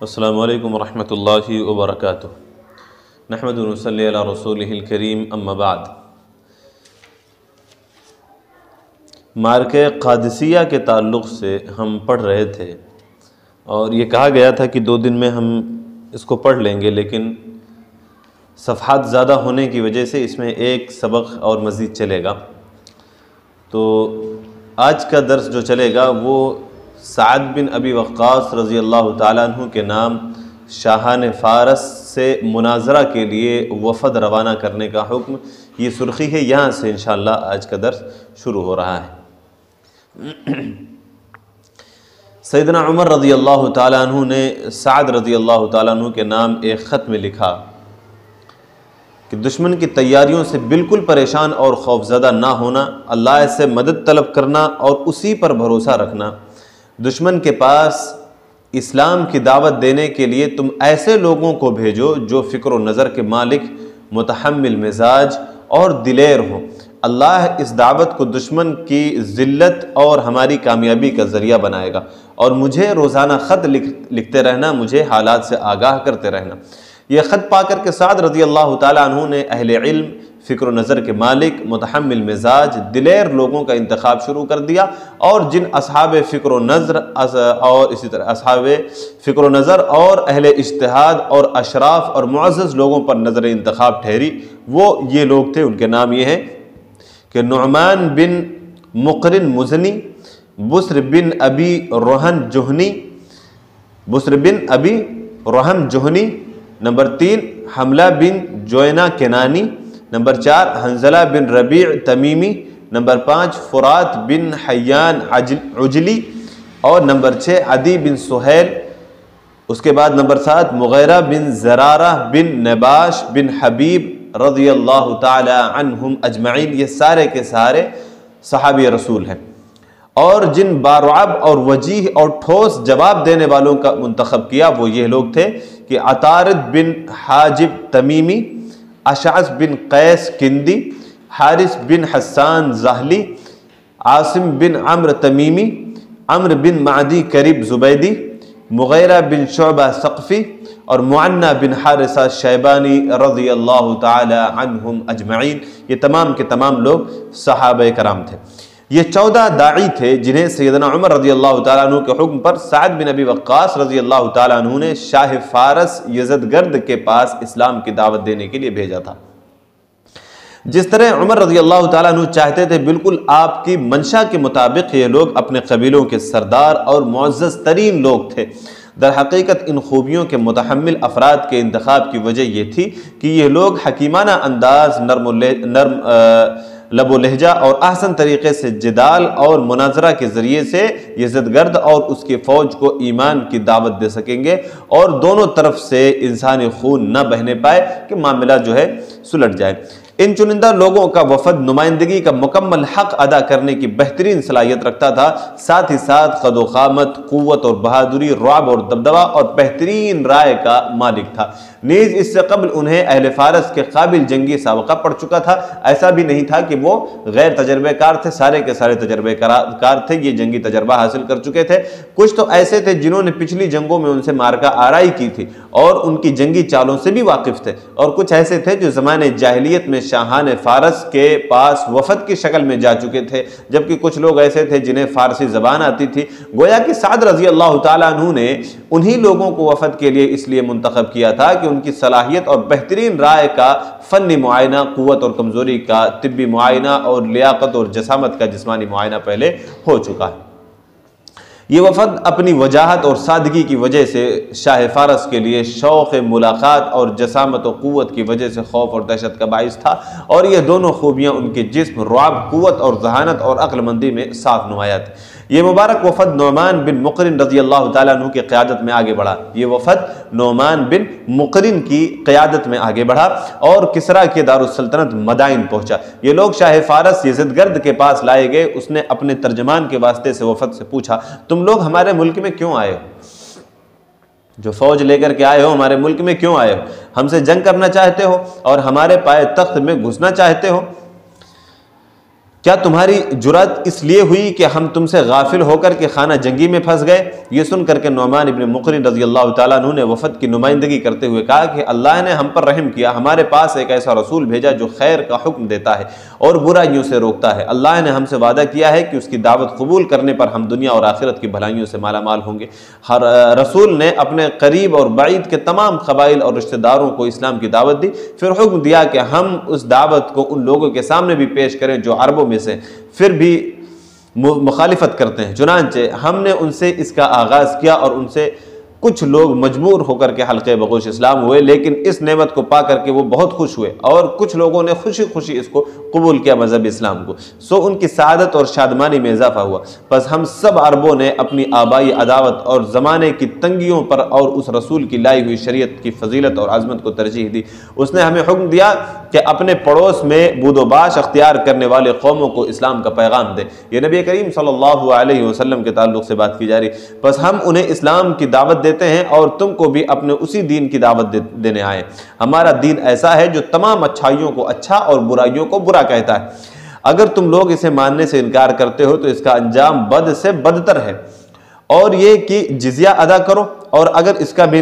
السلام علیکم ورحمۃ اللہ وبرکاتہ۔ نحمد و نصلی علی رسولہ الکریم، اما بعد۔ معرکہ قادسیہ کے تعلق سے ہم پڑھ رہے تھے اور یہ کہا گیا تھا کہ 2 دن میں ہم اس کو پڑھ لیں گے، لیکن صفحات زیادہ ہونے کی وجہ سے اس میں ایک سبق اور مزید چلے گا۔ تو آج کا درس جو چلے گا وہ سعد بن ابی وقاص رضی اللہ تعالیٰ عنہ کے نام شاہان فارس سے مناظرہ کے لیے وفد روانہ کرنے کا حکم، یہ سرخی ہے، یہاں سے انشاءاللہ آج کا درس شروع ہو رہا ہے۔ سیدنا عمر رضی اللہ تعالیٰ عنہ نے سعد رضی اللہ تعالیٰ عنہ کے نام ایک خط میں لکھا کہ دشمن کی تیاریوں سے بالکل پریشان اور خوفزدہ نہ ہونا، اللہ سے مدد طلب کرنا اور اسی پر بھروسہ رکھنا۔ دشمن کے پاس اسلام کی دعوت دینے کے لیے تم ایسے لوگوں کو بھیجو جو فکر و نظر کے مالک، متحمل مزاج اور دلیر ہوں۔ اللہ اس دعوت کو دشمن کی ذلت اور ہماری کامیابی کا ذریعہ بنائے گا، اور مجھے روزانہ خط لکھتے رہنا، مجھے حالات سے آگاہ کرتے رہنا۔ یہ خط پا کر کے سعد رضی اللہ تعالیٰ عنہ نے اہل علم، فکر و نظر کے مالک، متحمل مزاج، دلیر لوگوں کا انتخاب شروع کر دیا، اور جن اصحاب فکر و نظر اور اسی طرح اصحاب فکر و نظر اور اہل اجتہاد اور اشراف اور معزز لوگوں پر نظر انتخاب ٹھہری، وہ یہ لوگ تھے۔ ان کے نام یہ ہیں کہ نعمان بن مقرن مزنی، بسر بن ابی رحم جوہنی، نمبر 3 حملہ بن جوینہ کنانی، نمبر 4 حنزلہ بن ربیع تمیمی، نمبر 5 فرات بن حیان عجلی، اور نمبر 6 عدی بن سہیل۔ اس کے بعد نمبر 7 مغیرہ بن زرارہ بن نباش بن حبیب رضی اللہ تعالی عنہم اجمعین۔ یہ سارے کے سارے صحابی رسول ہیں، اور جن بارعب اور وجیح اور ٹھوس جواب دینے والوں کا منتخب کیا وہ یہ لوگ تھے کہ عطارد بن حاجب تمیمی، اشعث بن قیس کندی، حارث بن حسان زاہلی، عاصم بن عمرو تمیمی، عمرو بن معدی کرب زبیدی، مغیرہ بن شعبہ ثقفی، اور معنہ بن حارثہ شیبانی رضی اللہ تعالی عنہم اجمعین۔ یہ تمام کے تمام لوگ صحابہ کرام تھے۔ یہ 14 داعی تھے جنہیں سیدنا عمر رضی اللہ تعالیٰ عنہ کے حکم پر سعد بن ابی وقاص رضی اللہ تعالیٰ عنہ نے شاہ فارس یزدگرد کے پاس اسلام کی دعوت دینے کے لیے بھیجا تھا۔ جس طرح عمر رضی اللہ تعالیٰ عنہ چاہتے تھے، بالکل آپ کی منشا کے مطابق یہ لوگ اپنے قبیلوں کے سردار اور معزز ترین لوگ تھے۔ در حقیقت ان خوبیوں کے متحمل افراد کے انتخاب کی وجہ یہ تھی کہ یہ لوگ حکیمانہ انداز، نرم لب و لہجہ اور احسن طریقے سے جدال اور مناظرہ کے ذریعے سے یزدگرد اور اس کی فوج کو ایمان کی دعوت دے سکیں گے، اور دونوں طرف سے انسانی خون نہ بہنے پائے کہ معاملہ جو ہے سلٹ جائے۔ ان چنندہ لوگوں کا وفد نمائندگی کا مکمل حق ادا کرنے کی بہترین صلاحیت رکھتا تھا، ساتھ ہی ساتھ قد و قامت، قوت اور بہادری، رعب اور دبدبہ اور بہترین رائے کا مالک تھا۔ نیز اس سے قبل انہیں اہل فارس کے قابل جنگی سابقہ پڑ چکا تھا۔ ایسا بھی نہیں تھا کہ وہ غیر تجربہ کار تھے، سارے کے سارے تجربہ کار تھے، یہ جنگی تجربہ حاصل کر چکے تھے۔ کچھ تو ایسے تھے جنہوں نے پچھلی جنگوں میں ان سے مارکہ آرائی کی تھی اور ان کی جنگی چالوں سے بھی واقف تھے، اور کچھ ایسے تھے جو زمانے جاہلیت میں شاہان فارس کے پاس وفد کی شکل میں جا چکے تھے، جبکہ کچھ لوگ ایسے تھے جنہیں فارسی زبان آتی تھی۔ گویا کہ سعد رضی اللہ تعالیٰ عنہ نے انہی لوگوں کو وفد کے لیے اس لیے منتخب کیا تھا کہ ان کی صلاحیت اور بہترین رائے کا فنی معائنہ، قوت اور کمزوری کا طبی معائنہ، اور لیاقت اور جسامت کا جسمانی معائنہ پہلے ہو چکا ہے۔ یہ وفد اپنی وجاہت اور سادگی کی وجہ سے شاہ فارس کے لیے شوق ملاقات اور جسامت و قوت کی وجہ سے خوف اور دہشت کا باعث تھا، اور یہ دونوں خوبیاں ان کے جسم، رعب، قوت اور ذہانت اور عقل مندی میں صاف نمایاں تھیں۔ یہ مبارک وفد نعمان بن مقرن رضی اللہ تعالیٰ عنہ کی قیادت میں آگے بڑھا۔ یہ وفد نعمان بن مقرن کی قیادت میں آگے بڑھا اور کسریٰ کے دارالسلطنت مدائن پہنچا۔ یہ لوگ شاہ فارس یزدگرد کے پاس لائے گئے۔ اس نے اپنے ترجمان کے واسطے سے وفد سے پوچھا، تم لوگ ہمارے ملک میں کیوں آئے ہو؟ جو فوج لے کر کے آئے ہو ہمارے ملک میں کیوں آئے ہو؟ ہم سے جنگ کرنا چاہتے ہو اور ہمارے پائے تخت میں گھسنا چاہتے ہو؟ کیا تمہاری جرأت اس لیے ہوئی کہ ہم تم سے غافل ہو کر کے خانہ جنگی میں پھنس گئے؟ یہ سن کر کے نعمان ابن مقرن رضی اللہ تعالیٰ عنہ نے وفد کی نمائندگی کرتے ہوئے کہا کہ اللہ نے ہم پر رحم کیا، ہمارے پاس ایک ایسا رسول بھیجا جو خیر کا حکم دیتا ہے اور برائیوں سے روکتا ہے۔ اللہ نے ہم سے وعدہ کیا ہے کہ اس کی دعوت قبول کرنے پر ہم دنیا اور آخرت کی بھلائیوں سے مالا مال ہوں گے۔ ہر رسول نے اپنے قریب اور بعید کے تمام قبائل اور رشتہ داروں کو اسلام کی دعوت دی، پھر حکم دیا کہ ہم اس دعوت کو ان لوگوں کے سامنے بھی پیش کریں جو عربوں میں سے پھر بھی مخالفت کرتے ہیں۔ چنانچہ ہم نے ان سے اس کا آغاز کیا اور ان سے کچھ لوگ مجبور ہو کر کے حلقے بگوش اسلام ہوئے، لیکن اس نعمت کو پا کر کے وہ بہت خوش ہوئے، اور کچھ لوگوں نے خوشی خوشی اس کو قبول کیا مذہب اسلام کو، سو ان کی سعادت اور شادمانی میں اضافہ ہوا۔ پس ہم سب عربوں نے اپنی آبائی عداوت اور زمانے کی تنگیوں پر اور اس رسول کی لائی ہوئی شریعت کی فضیلت اور عظمت کو ترجیح دی۔ اس نے ہمیں حکم دیا کہ اپنے پڑوس میں بود و باش اختیار کرنے والے قوموں کو اسلام کا پیغام دے۔ یہ نبی کریم صلی اللہ علیہ وسلم کے تعلق سے بات کی جا رہی۔ پس ہم انہیں اسلام کی دعوت دیتے ہیں اور تم کو بھی اپنے اسی دین کی دعوت دینے آئے۔ ہمارا دین ایسا ہے جو تمام اچھائیوں کو اچھا اور برائیوں کو برا کہتا ہے۔ اگر تم لوگ اسے ماننے سے انکار کرتے ہو تو اس کا انجام بد سے بدتر ہے، اور یہ کہ جزیہ ادا کرو، اور اگر اس کا بھی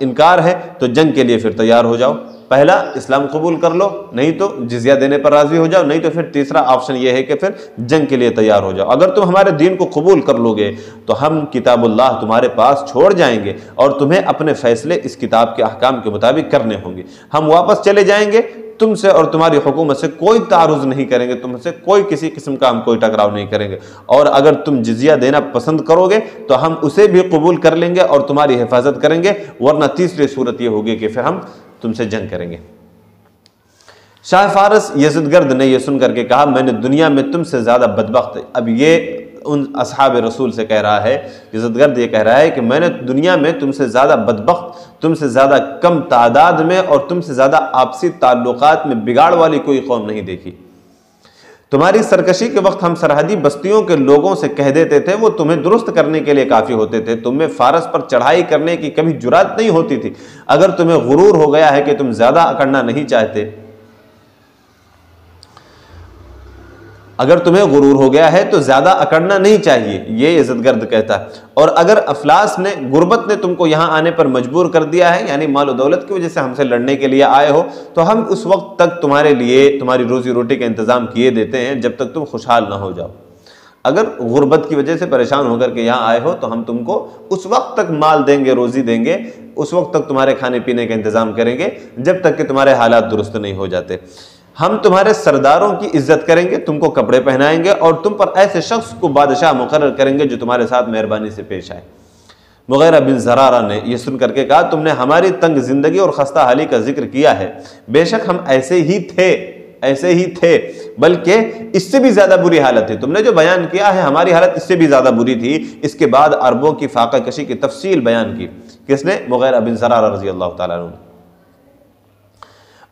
انکار ہے تو جنگ کے لیے پھر تیار ہو جاؤ۔ پہلا اسلام قبول کر لو، نہیں تو جزیہ دینے پر راضی ہو جاؤ، نہیں تو پھر تیسرا آپشن یہ ہے کہ پھر جنگ کے لیے تیار ہو جاؤ۔ اگر تم ہمارے دین کو قبول کر لو گے تو ہم کتاب اللہ تمہارے پاس چھوڑ جائیں گے اور تمہیں اپنے فیصلے اس کتاب کے احکام کے مطابق کرنے ہوں گے۔ ہم واپس چلے جائیں گے، تم سے اور تمہاری حکومت سے کوئی تعارض نہیں کریں گے، تم سے کوئی کسی قسم کا ہم کوئی ٹکراؤ نہیں کریں گے، اور اگر تم جزیہ دینا پسند کرو گے تو ہم اسے بھی قبول کر لیں گے اور تمہاری حفاظت کریں گے، ورنہ تیسری صورت یہ ہوگی کہ پھر ہم تم سے جنگ کریں گے۔ شاہ فارس یزدگرد نے یہ سن کر کے کہا، میں نے دنیا میں تم سے زیادہ بدبخت۔ اب یہ ان اصحاب رسول سے کہہ رہا ہے، یزدگرد یہ کہہ رہا ہے کہ میں نے دنیا میں تم سے زیادہ بدبخت، تم سے زیادہ کم تعداد میں اور تم سے زیادہ آپسی تعلقات میں بگاڑ والی کوئی قوم نہیں دیکھی۔ تمہاری سرکشی کے وقت ہم سرحدی بستیوں کے لوگوں سے کہہ دیتے تھے، وہ تمہیں درست کرنے کے لیے کافی ہوتے تھے، تم میں فارس پر چڑھائی کرنے کی کبھی جرات نہیں ہوتی تھی۔ اگر تمہیں غرور ہو گیا ہے کہ تم زیادہ اکڑنا نہیں چاہتے، اگر تمہیں غرور ہو گیا ہے تو زیادہ اکڑنا نہیں چاہیے، یہ یزدگرد کہتا ہے۔ اور اگر افلاس نے، غربت نے تم کو یہاں آنے پر مجبور کر دیا ہے، یعنی مال و دولت کی وجہ سے ہم سے لڑنے کے لیے آئے ہو، تو ہم اس وقت تک تمہارے لیے تمہاری روزی روٹی کا انتظام کیے دیتے ہیں جب تک تم خوشحال نہ ہو جاؤ۔ اگر غربت کی وجہ سے پریشان ہو کر کے یہاں آئے ہو تو ہم تم کو اس وقت تک مال دیں گے، روزی دیں گے، اس وقت تک تمہارے کھانے پینے کا انتظام کریں گے جب تک کہ تمہارے حالات درست نہیں ہو جاتے۔ ہم تمہارے سرداروں کی عزت کریں گے، تم کو کپڑے پہنائیں گے اور تم پر ایسے شخص کو بادشاہ مقرر کریں گے جو تمہارے ساتھ مہربانی سے پیش آئے۔ مغیرہ بن زرارہ نے یہ سن کر کے کہا، تم نے ہماری تنگ زندگی اور خستہ حالی کا ذکر کیا ہے، بے شک ہم ایسے ہی تھے بلکہ اس سے بھی زیادہ بری حالت تھی۔ تم نے جو بیان کیا ہے ہماری حالت اس سے بھی زیادہ بری تھی۔ اس کے بعد عربوں کی فاقہ کشی کی تفصیل بیان کی۔ کس نے؟ مغیرہ بن زرارہ رضی اللہ تعالیٰ عنہ۔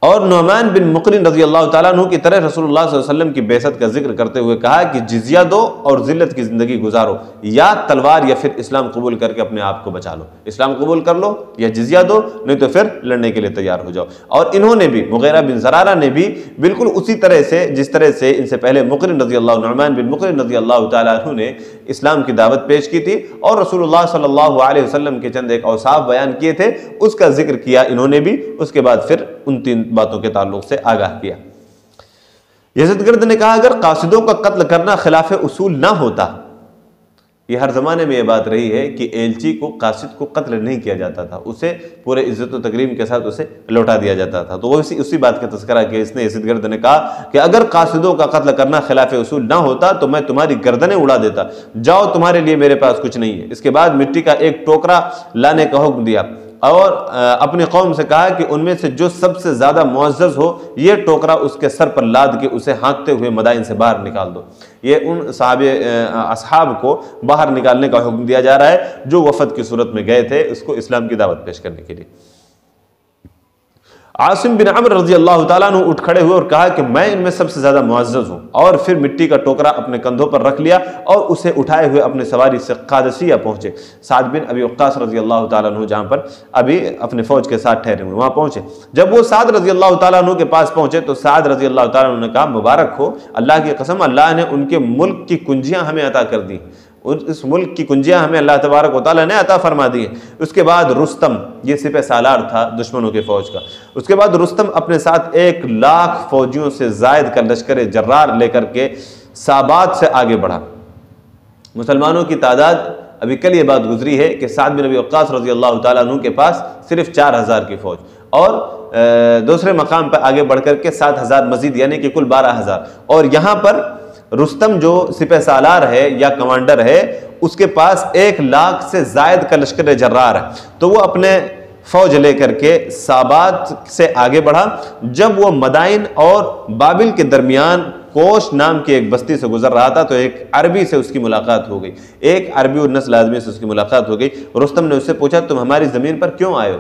اور نعمان بن مقرن رضی اللہ تعالیٰ عنہ کی طرح رسول اللہ صلی اللہ علیہ وسلم کی بعثت کا ذکر کرتے ہوئے کہا کہ جزیہ دو اور ذلت کی زندگی گزارو، یا تلوار یا پھر اسلام قبول کر کے اپنے آپ کو بچا لو۔ اسلام قبول کر لو یا جزیہ دو، نہیں تو پھر لڑنے کے لیے تیار ہو جاؤ۔ اور انہوں نے بھی، مغیرہ بن زرارہ نے بھی بالکل اسی طرح سے جس طرح سے ان سے پہلے مقرن رضی اللہ، نعمان بن مقرن رضی اللہ تعالیٰ عنہ نے اسلام کی دعوت پیش کی تھی اور رسول اللہ صلی اللہ علیہ وسلم کے چند ایک اوصاف بیان کیے تھے، اس کا ذکر کیا انہوں نے بھی، اس کے بعد پھر ان تین باتوں کے تعلق سے آگاہ کیا۔ یزدگرد نے کہا، اگر قاصدوں کا قتل کرنا خلاف اصول نہ ہوتا، یہ ہر زمانے میں یہ بات رہی ہے کہ ایلچی کو، قاصد کو قتل نہیں کیا جاتا تھا، اسے پورے عزت و تکریم کے ساتھ اسے لوٹا دیا جاتا تھا۔ تو وہ اسی بات کا تذکرہ کہ اس نے، یزدگرد نے کہا کہ اگر قاصدوں کا قتل کرنا خلاف اصول نہ ہوتا تو میں تمہاری گردنیں اڑا دیتا، جاؤ تمہارے لیے میرے پاس کچھ نہیں ہے۔ اس کے بعد مٹی کا ایک ٹوکرا لانے کا حکم دیا اور اپنی قوم سے کہا کہ ان میں سے جو سب سے زیادہ معزز ہو، یہ ٹوکرا اس کے سر پر لاد کے اسے ہانکتے ہوئے مدائن سے باہر نکال دو۔ یہ ان اصحاب کو باہر نکالنے کا حکم دیا جا رہا ہے جو وفد کی صورت میں گئے تھے اس کو اسلام کی دعوت پیش کرنے کے لیے۔ عاصم بن عمرو رضی اللہ تعالیٰ عنہ اٹھ کھڑے ہوئے اور کہا کہ میں ان میں سب سے زیادہ معزز ہوں، اور پھر مٹی کا ٹوکرا اپنے کندھوں پر رکھ لیا اور اسے اٹھائے ہوئے اپنے سواری سے قادسیہ پہنچے۔ سعد بن ابی وقاص رضی اللہ تعالیٰ عنہ جہاں پر ابھی اپنے فوج کے ساتھ ٹھہرے ہوئے وہاں پہنچے۔ جب وہ سعد رضی اللہ تعالیٰ عنہ کے پاس پہنچے تو سعد رضی اللہ تعالیٰ عنہ نے کہا مبارک ہو، اللہ کی قسم اللہ نے ان کے ملک کی کنجیاں ہمیں عطا کر دی، اس ملک کی کنجیاں ہمیں اللہ تبارک و تعالیٰ نے عطا فرما دی ہیں۔ اس کے بعد رستم، یہ سپہ سالار تھا دشمنوں کے فوج کا، اس کے بعد رستم اپنے ساتھ 1,00,000 فوجیوں سے زائد کا لشکر جرار لے کر کے سابات سے آگے بڑھا۔ مسلمانوں کی تعداد، ابھی کل یہ بات گزری ہے کہ سعد بن ابی وقاص رضی اللہ تعالیٰ عنہ کے پاس صرف 4,000 کی فوج، اور دوسرے مقام پہ آگے بڑھ کر کے 7,000 مزید، یعنی کہ کل 12,000، اور یہاں پر رستم جو سپہ سالار ہے یا کمانڈر ہے اس کے پاس 1,00,000 سے زائد کا لشکر جرار ہے۔ تو وہ اپنے فوج لے کر کے سابات سے آگے بڑھا۔ جب وہ مدائن اور بابل کے درمیان کوش نام کی ایک بستی سے گزر رہا تھا تو ایک عربی سے اس کی ملاقات ہو گئی، ایک عربی النسل آدمی سے اس کی ملاقات ہو گئی۔ رستم نے اس سے پوچھا تم ہماری زمین پر کیوں آئے ہو؟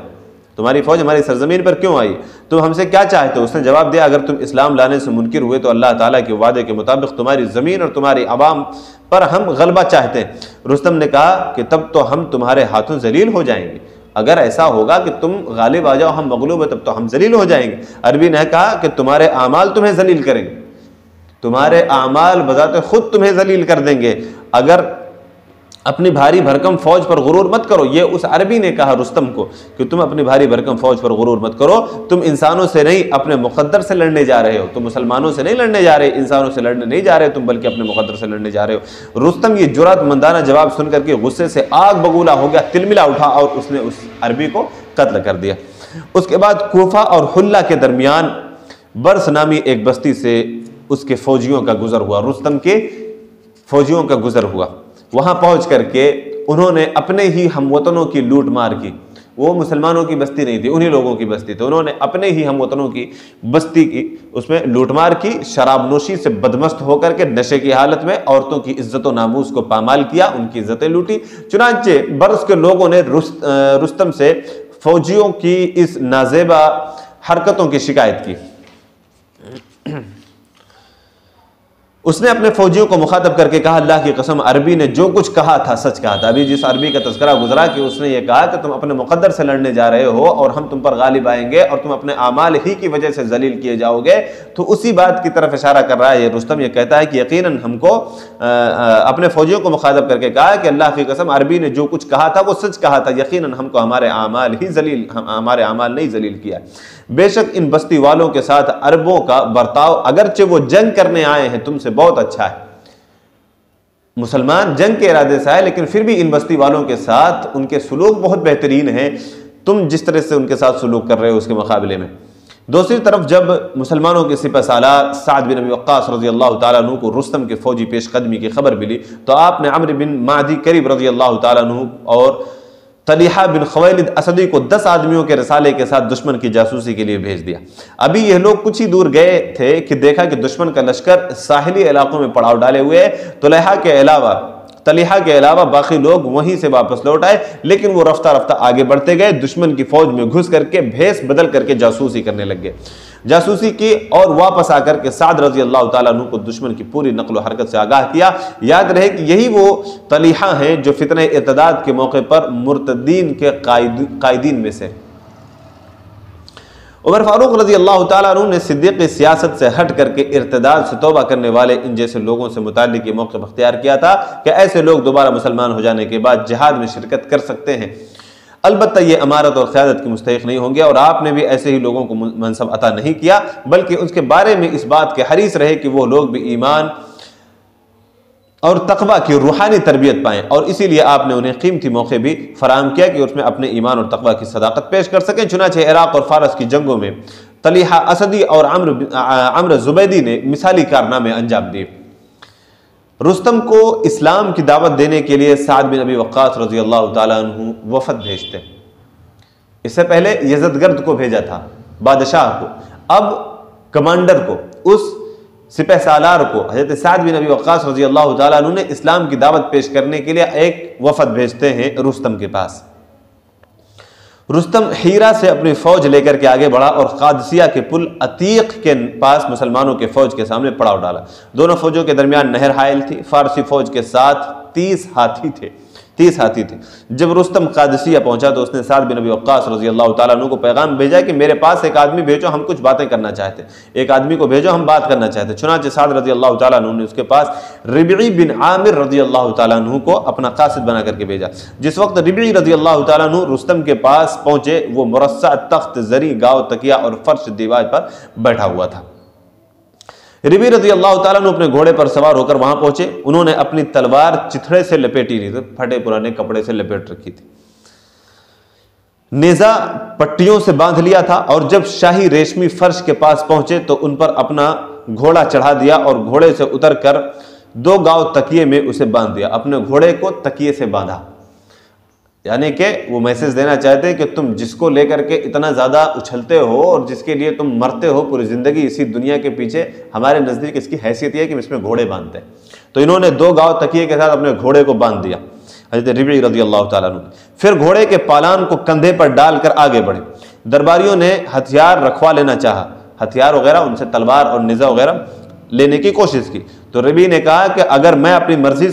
تمہاری فوج ہماری سرزمین پر کیوں آئی؟ تم ہم سے کیا چاہتے ہو؟ اس نے جواب دیا اگر تم اسلام لانے سے منکر ہوئے تو اللہ تعالیٰ کے وعدے کے مطابق تمہاری زمین اور تمہاری عوام پر ہم غلبہ چاہتے ہیں۔ رستم نے کہا کہ تب تو ہم تمہارے ہاتھوں ذلیل ہو جائیں گے، اگر ایسا ہوگا کہ تم غالب آ جاؤ ہم مغلوب ہیں تب تو ہم ذلیل ہو جائیں گے۔ عربی نے کہا کہ تمہارے اعمال تمہیں ذلیل کریں گے، تمہارے اعمال بذات خود تمہیں ذلیل کر دیں گے، اگر اپنی بھاری بھرکم فوج پر غرور مت کرو۔ یہ اس عربی نے کہا رستم کو کہ تم اپنی بھاری بھرکم فوج پر غرور مت کرو، تم انسانوں سے نہیں اپنے مقدر سے لڑنے جا رہے ہو، تم مسلمانوں سے نہیں لڑنے جا رہے، انسانوں سے لڑنے نہیں جا رہے تم، بلکہ اپنے مقدر سے لڑنے جا رہے ہو۔ رستم یہ جرأت مندانہ جواب سن کر کے غصے سے آگ بگولا ہو گیا، تلملا اٹھا اور اس نے اس عربی کو قتل کر دیا۔ اس کے بعد کوفہ اور حلہ کے درمیان برس نامی ایک بستی سے اس کے فوجیوں کا گزر ہوا، رستم کے فوجیوں کا گزر ہوا۔ وہاں پہنچ کر کے انہوں نے اپنے ہی ہم وطنوں کی لوٹ مار کی، وہ مسلمانوں کی بستی نہیں تھی، انہی لوگوں کی بستی تھی، انہوں نے اپنے ہی ہم وطنوں کی بستی کی اس میں لوٹ مار کی، شراب نوشی سے بدمست ہو کر کے نشے کی حالت میں عورتوں کی عزت و ناموس کو پامال کیا، ان کی عزتیں لوٹی۔ چنانچہ برس کے لوگوں نے رستم سے فوجیوں کی اس نازیبا حرکتوں کی شکایت کی۔ اس نے اپنے فوجیوں کو مخاطب کر کے کہا اللہ کی قسم عربی نے جو کچھ کہا تھا سچ کہا تھا۔ ابھی جس عربی کا تذکرہ گزرا کہ اس نے یہ کہا کہ تم اپنے مقدر سے لڑنے جا رہے ہو اور ہم تم پر غالب آئیں گے اور تم اپنے اعمال ہی کی وجہ سے ذلیل کیے جاؤ گے، تو اسی بات کی طرف اشارہ کر رہا ہے یہ رستم۔ یہ کہتا ہے کہ یقیناً ہم کو اپنے فوجیوں کو مخاطب کر کے کہا کہ اللہ کی قسم عربی نے جو کچھ کہا تھا وہ سچ کہا تھا، یقیناً ہم کو ہمارے اعمال ہی ذلیل، ہمارے اعمال نہیں ذلیل کیا۔ بے شک ان بستی والوں کے ساتھ عربوں کا برتاؤ اگرچہ وہ جنگ کرنے آئے ہیں تم سے بہت اچھا ہے، مسلمان جنگ کے ارادے سے آئے لیکن پھر بھی ان بستی والوں کے ساتھ ان کے سلوک بہت بہترین ہیں، تم جس طرح سے ان کے ساتھ سلوک کر رہے ہو اس کے مقابلے میں۔ دوسری طرف جب مسلمانوں کے سپہ سالار سعد بن ابی وقاص رضی اللہ تعالیٰ عنہ کو رستم کے فوجی پیش قدمی کی خبر ملی تو آپ نے عمرو بن معدی کرب رضی اللہ تعالیٰ عنہ اور طلیحہ بن خویلد اسدی کو 10 آدمیوں کے رسالے کے ساتھ دشمن کی جاسوسی کے لیے بھیج دیا۔ ابھی یہ لوگ کچھ ہی دور گئے تھے کہ دیکھا کہ دشمن کا لشکر ساحلی علاقوں میں پڑاؤ ڈالے ہوئے ہے۔ طلیحہ کے علاوہ باقی لوگ وہیں سے واپس لوٹ آئے، لیکن وہ رفتہ رفتہ آگے بڑھتے گئے، دشمن کی فوج میں گھس کر کے بھیس بدل کر کے جاسوسی کرنے لگ گئے۔ جاسوسی کی اور واپس آ کر کے سعد رضی اللہ تعالیٰ عنہ کو دشمن کی پوری نقل و حرکت سے آگاہ کیا۔ یاد رہے کہ یہی وہ طلیحہ ہیں جو فتنہ ارتداد کے موقع پر مرتدین کے قائدین میں سے۔ عمر فاروق رضی اللہ تعالیٰ عنہ نے صدیقی سیاست سے ہٹ کر کے ارتداد سے توبہ کرنے والے ان جیسے لوگوں سے متعلق یہ موقف اختیار کیا تھا کہ ایسے لوگ دوبارہ مسلمان ہو جانے کے بعد جہاد میں شرکت کر سکتے ہیں، البتہ یہ امارت اور قیادت کے مستحق نہیں ہوں گے، اور آپ نے بھی ایسے ہی لوگوں کو منصب عطا نہیں کیا بلکہ اس کے بارے میں اس بات کے حریص رہے کہ وہ لوگ بھی ایمان اور تقوی کی روحانی تربیت پائیں، اور اسی لیے آپ نے انہیں قیمتی موقع بھی فراہم کیا کہ اس میں اپنے ایمان اور تقوی کی صداقت پیش کر سکیں۔ چنانچہ عراق اور فارس کی جنگوں میں طلیحہ اسدی اور عمرو زبیدی نے مثالی کارنامے انجام دیے۔ رستم کو اسلام کی دعوت دینے کے لیے سعد بن ابی وقاص رضی اللہ تعالیٰ عنہ وفد بھیجتے، اس سے پہلے یزدگرد کو بھیجا تھا بادشاہ کو، اب کمانڈر کو، اس سپہ سالار کو حضرت سعد بن ابی وقاص رضی اللہ تعالیٰ عنہ نے اسلام کی دعوت پیش کرنے کے لیے ایک وفد بھیجتے ہیں رستم کے پاس۔ رستم ہیرا سے اپنی فوج لے کر کے آگے بڑھا اور قادسیہ کے پل عتیق کے پاس مسلمانوں کے فوج کے سامنے پڑاؤ ڈالا۔ دونوں فوجوں کے درمیان نہر حائل تھی۔ فارسی فوج کے ساتھ 30 ہاتھی تھے۔ جب رستم قادسیہ پہنچا تو اس نے سعد بن ابی وقاص رضی اللہ تعالیٰ عنہ کو پیغام بھیجا کہ میرے پاس ایک آدمی بھیجو، ہم کچھ باتیں کرنا چاہتے ہیں، ایک آدمی کو بھیجو، ہم بات کرنا چاہتے ہیں۔ چنانچہ سعد رضی اللہ تعالیٰ عنہ نے اس کے پاس ربعی بن عامر رضی اللہ تعالیٰ عنہ کو اپنا قاصد بنا کر کے بھیجا۔ جس وقت ربعی رضی اللہ تعالیٰ عنہ رستم کے پاس پہنچے، وہ مرصع تخت، زری، گاؤ، تکیہ اور فرش دیوار پر بیٹھا ہوا تھا۔ ربی رضی اللہ تعالیٰ نے اپنے گھوڑے پر سوار ہو کر وہاں پہنچے۔ انہوں نے اپنی تلوار چتھڑے سے لپیٹی نہیں تھی، پھٹے پرانے کپڑے سے لپیٹ رکھی تھی۔ نیزہ پٹیوں سے باندھ لیا تھا، اور جب شاہی ریشمی فرش کے پاس پہنچے تو ان پر اپنا گھوڑا چڑھا دیا اور گھوڑے سے اتر کر 2 گاؤ تکیے میں اسے باندھ دیا۔ اپنے گھوڑے کو تکیے سے باندھا، یعنی کہ وہ میسج دینا چاہتے کہ تم جس کو لے کر کے اتنا زیادہ اچھلتے ہو اور جس کے لیے تم مرتے ہو پوری زندگی اسی دنیا کے پیچھے، ہمارے نزدیک اس کی حیثیت یہ ہے کہ ہم اس میں گھوڑے باندھتے ہیں۔ تو انہوں نے 2 گاؤ تکیے کے ساتھ اپنے گھوڑے کو باندھ دیا حضرت ربعی رضی اللہ تعالیٰ عنہ۔ پھر گھوڑے کے پالان کو کندھے پر ڈال کر آگے بڑھے۔ درباریوں نے ہتھیار رکھوا لینا چاہا، ہتھیار وغیرہ ان سے تلوار اور نیزہ وغیرہ لینے کی کوشش کی۔ تو ربعی نے کہا کہ اگر میں اپنی مرضی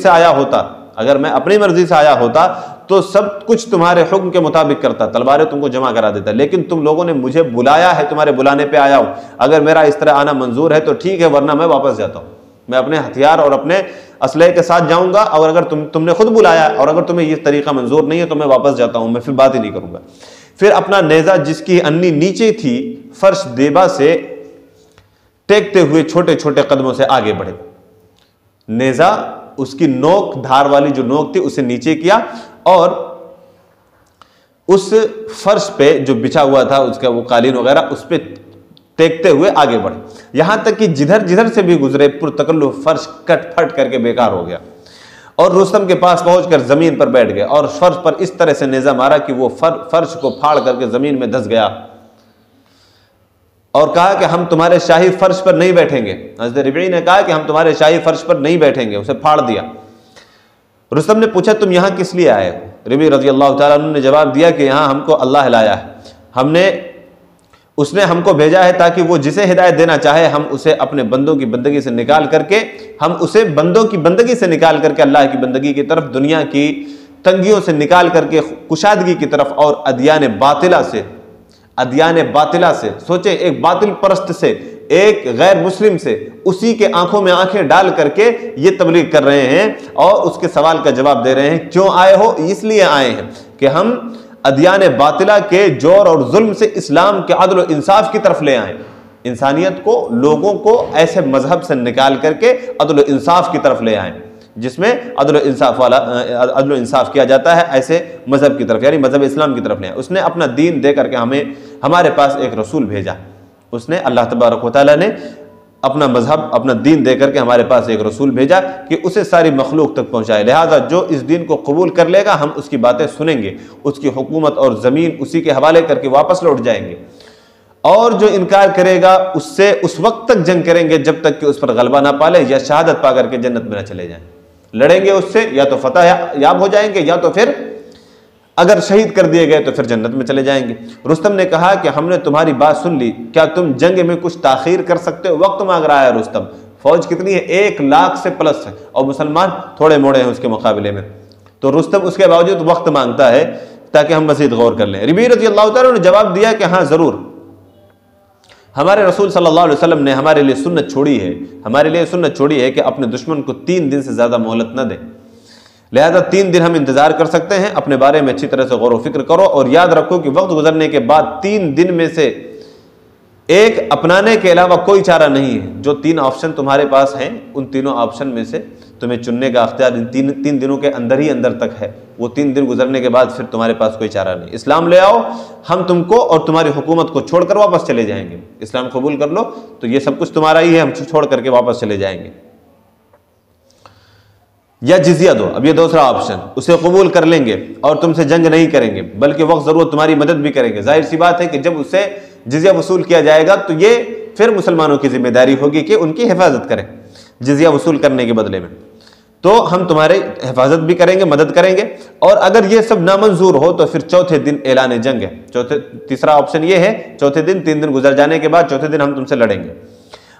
سے آیا ہوتا تو سب کچھ تمہارے حکم کے مطابق کرتا، تلواریں تم کو جمع کرا دیتا، لیکن تم لوگوں نے مجھے بلایا ہے، تمہارے بلانے پہ آیا ہوں۔ اگر میرا اس طرح آنا منظور ہے تو ٹھیک ہے، ورنہ میں واپس جاتا ہوں۔ میں اپنے ہتھیار اور اپنے اسلحے کے ساتھ جاؤں گا، اور اگر تم نے خود بلایا اور اگر تمہیں یہ طریقہ منظور نہیں ہے تو میں واپس جاتا ہوں، میں پھر بات ہی نہیں کروں گا۔ پھر اپنا نیزہ جس کی انی نیچے تھی فرش دیبا سے ٹیکتے ہوئے چھوٹے چھوٹے قدموں سے آگے بڑھے۔ نیزہ اس کی نوک، دھار والی جو نوک تھی، اسے نیچے کیا اور اس فرش پہ جو بچھا ہوا تھا اس کا وہ قالین وغیرہ، اس پہ ٹیکتے ہوئے آگے بڑھے، یہاں تک کہ جدھر سے بھی گزرے پرتکلف فرش کٹ پھٹ کر کے بیکار ہو گیا، اور رستم کے پاس پہنچ کر زمین پر بیٹھ گئے اور فرش پر اس طرح سے نیزہ مارا کہ وہ فرش کو پھاڑ کر کے زمین میں دھس گیا، اور کہا کہ ہم تمہارے شاہی فرش پر نہیں بیٹھیں گے۔ حضرت ربعی نے کہا کہ ہم تمہارے شاہی فرش پر نہیں بیٹھیں گے، اسے پھاڑ دیا۔ رستم نے پوچھا تم یہاں کس لیے آئے ہو؟ ربعی رضی اللہ تعالیٰ عنہ نے جواب دیا کہ یہاں ہم کو اللہ لایا ہے، اس نے ہم کو بھیجا ہے تاکہ وہ جسے ہدایت دینا چاہے ہم اسے اپنے بندوں کی بندگی سے نکال کر کے اللہ کی بندگی کی طرف، دنیا کی تنگیوں سے نکال کر کے کشادگی کی طرف، اور ادیان باطلہ سے سوچیں، ایک باطل پرست سے، ایک غیر مسلم سے، اسی کے آنکھوں میں آنکھیں ڈال کر کے یہ تبلیغ کر رہے ہیں اور اس کے سوال کا جواب دے رہے ہیں کیوں آئے ہو؟ اس لیے آئے ہیں کہ ہم ادیان باطلہ کے جور اور ظلم سے اسلام کے عدل و انصاف کی طرف لے آئیں، انسانیت کو، لوگوں کو ایسے مذہب سے نکال کر کے عدل و انصاف کی طرف لے آئیں جس میں عدل و انصاف کیا جاتا ہے، ایسے مذہب کی طرف، یعنی مذہب اسلام کی طرف لے آئیں۔ اس نے اپنا دین دے کر کے ہمارے پاس ایک رسول بھیجا، اس نے اللہ تبارک و تعالیٰ نے اپنا مذہب، اپنا دین دے کر کے ہمارے پاس ایک رسول بھیجا کہ اسے ساری مخلوق تک پہنچائے، لہٰذا جو اس دین کو قبول کر لے گا ہم اس کی باتیں سنیں گے، اس کی حکومت اور زمین اسی کے حوالے کر کے واپس لوٹ جائیں گے، اور جو انکار کرے گا اس سے اس وقت تک جنگ کریں گے جب تک کہ اس پر غلبہ نہ پالے یا شہادت پا کر کے جنت میں نہ چلے جائیں، لڑیں گے اس سے، یا تو فتح یاب ہو جائیں گے یا تو پھر اگر شہید کر دیے گئے تو پھر جنت میں چلے جائیں گے۔ رستم نے کہا کہ ہم نے تمہاری بات سن لی، کیا تم جنگ میں کچھ تاخیر کر سکتے ہو؟ وقت مانگ رہا ہے رستم، فوج کتنی ہے؟ 1,00,000 سے پلس ہے، اور مسلمان تھوڑے موڑے ہیں اس کے مقابلے میں، تو رستم اس کے باوجود وقت مانگتا ہے تاکہ ہم مزید غور کر لیں۔ ربعی رضی اللہ تعالیٰ نے جواب دیا کہ ہاں ضرور، ہمارے رسول صلی اللہ علیہ وسلم نے ہمارے لیے سنت چھوڑی ہے کہ اپنے دشمن کو 3 دن سے زیادہ مہلت نہ دیں، لہذا 3 دن ہم انتظار کر سکتے ہیں، اپنے بارے میں اچھی طرح سے غور و فکر کرو، اور یاد رکھو کہ وقت گزرنے کے بعد 3 دن میں سے ایک اپنانے کے علاوہ کوئی چارہ نہیں ہے۔ جو 3 آپشن تمہارے پاس ہیں ان تینوں آپشن میں سے تمہیں چننے کا اختیار ان 3 دنوں کے اندر ہی اندر تک ہے، وہ 3 دن گزرنے کے بعد پھر تمہارے پاس کوئی چارہ نہیں۔ اسلام لے آؤ، ہم تم کو اور تمہاری حکومت کو چھوڑ کر واپس چلے جائیں گے، اسلام قبول کر لو تو یہ سب کچھ تمہارا ہی ہے، ہم چھوڑ کر کے واپس چلے جائیں گے، یا جزیہ دو، اب یہ دوسرا آپشن، اسے قبول کر لیں گے اور تم سے جنگ نہیں کریں گے بلکہ وقت ضرورت تمہاری مدد بھی کریں گے۔ ظاہر سی بات ہے کہ جب اسے جزیہ وصول کیا جائے گا تو یہ پھر مسلمانوں کی ذمہ داری ہوگی کہ ان کی حفاظت کریں جزیہ وصول کرنے کے بدلے میں۔ تو ہم تمہاری حفاظت بھی کریں گے، مدد کریں گے، اور اگر یہ سب نامنظور ہو تو پھر چوتھے دن اعلان جنگ ہے۔ تیسرا آپشن یہ ہے، چوتھے دن 3 دن گزر جانے کے بعد چوتھے دن ہم تم سے لڑیں گے،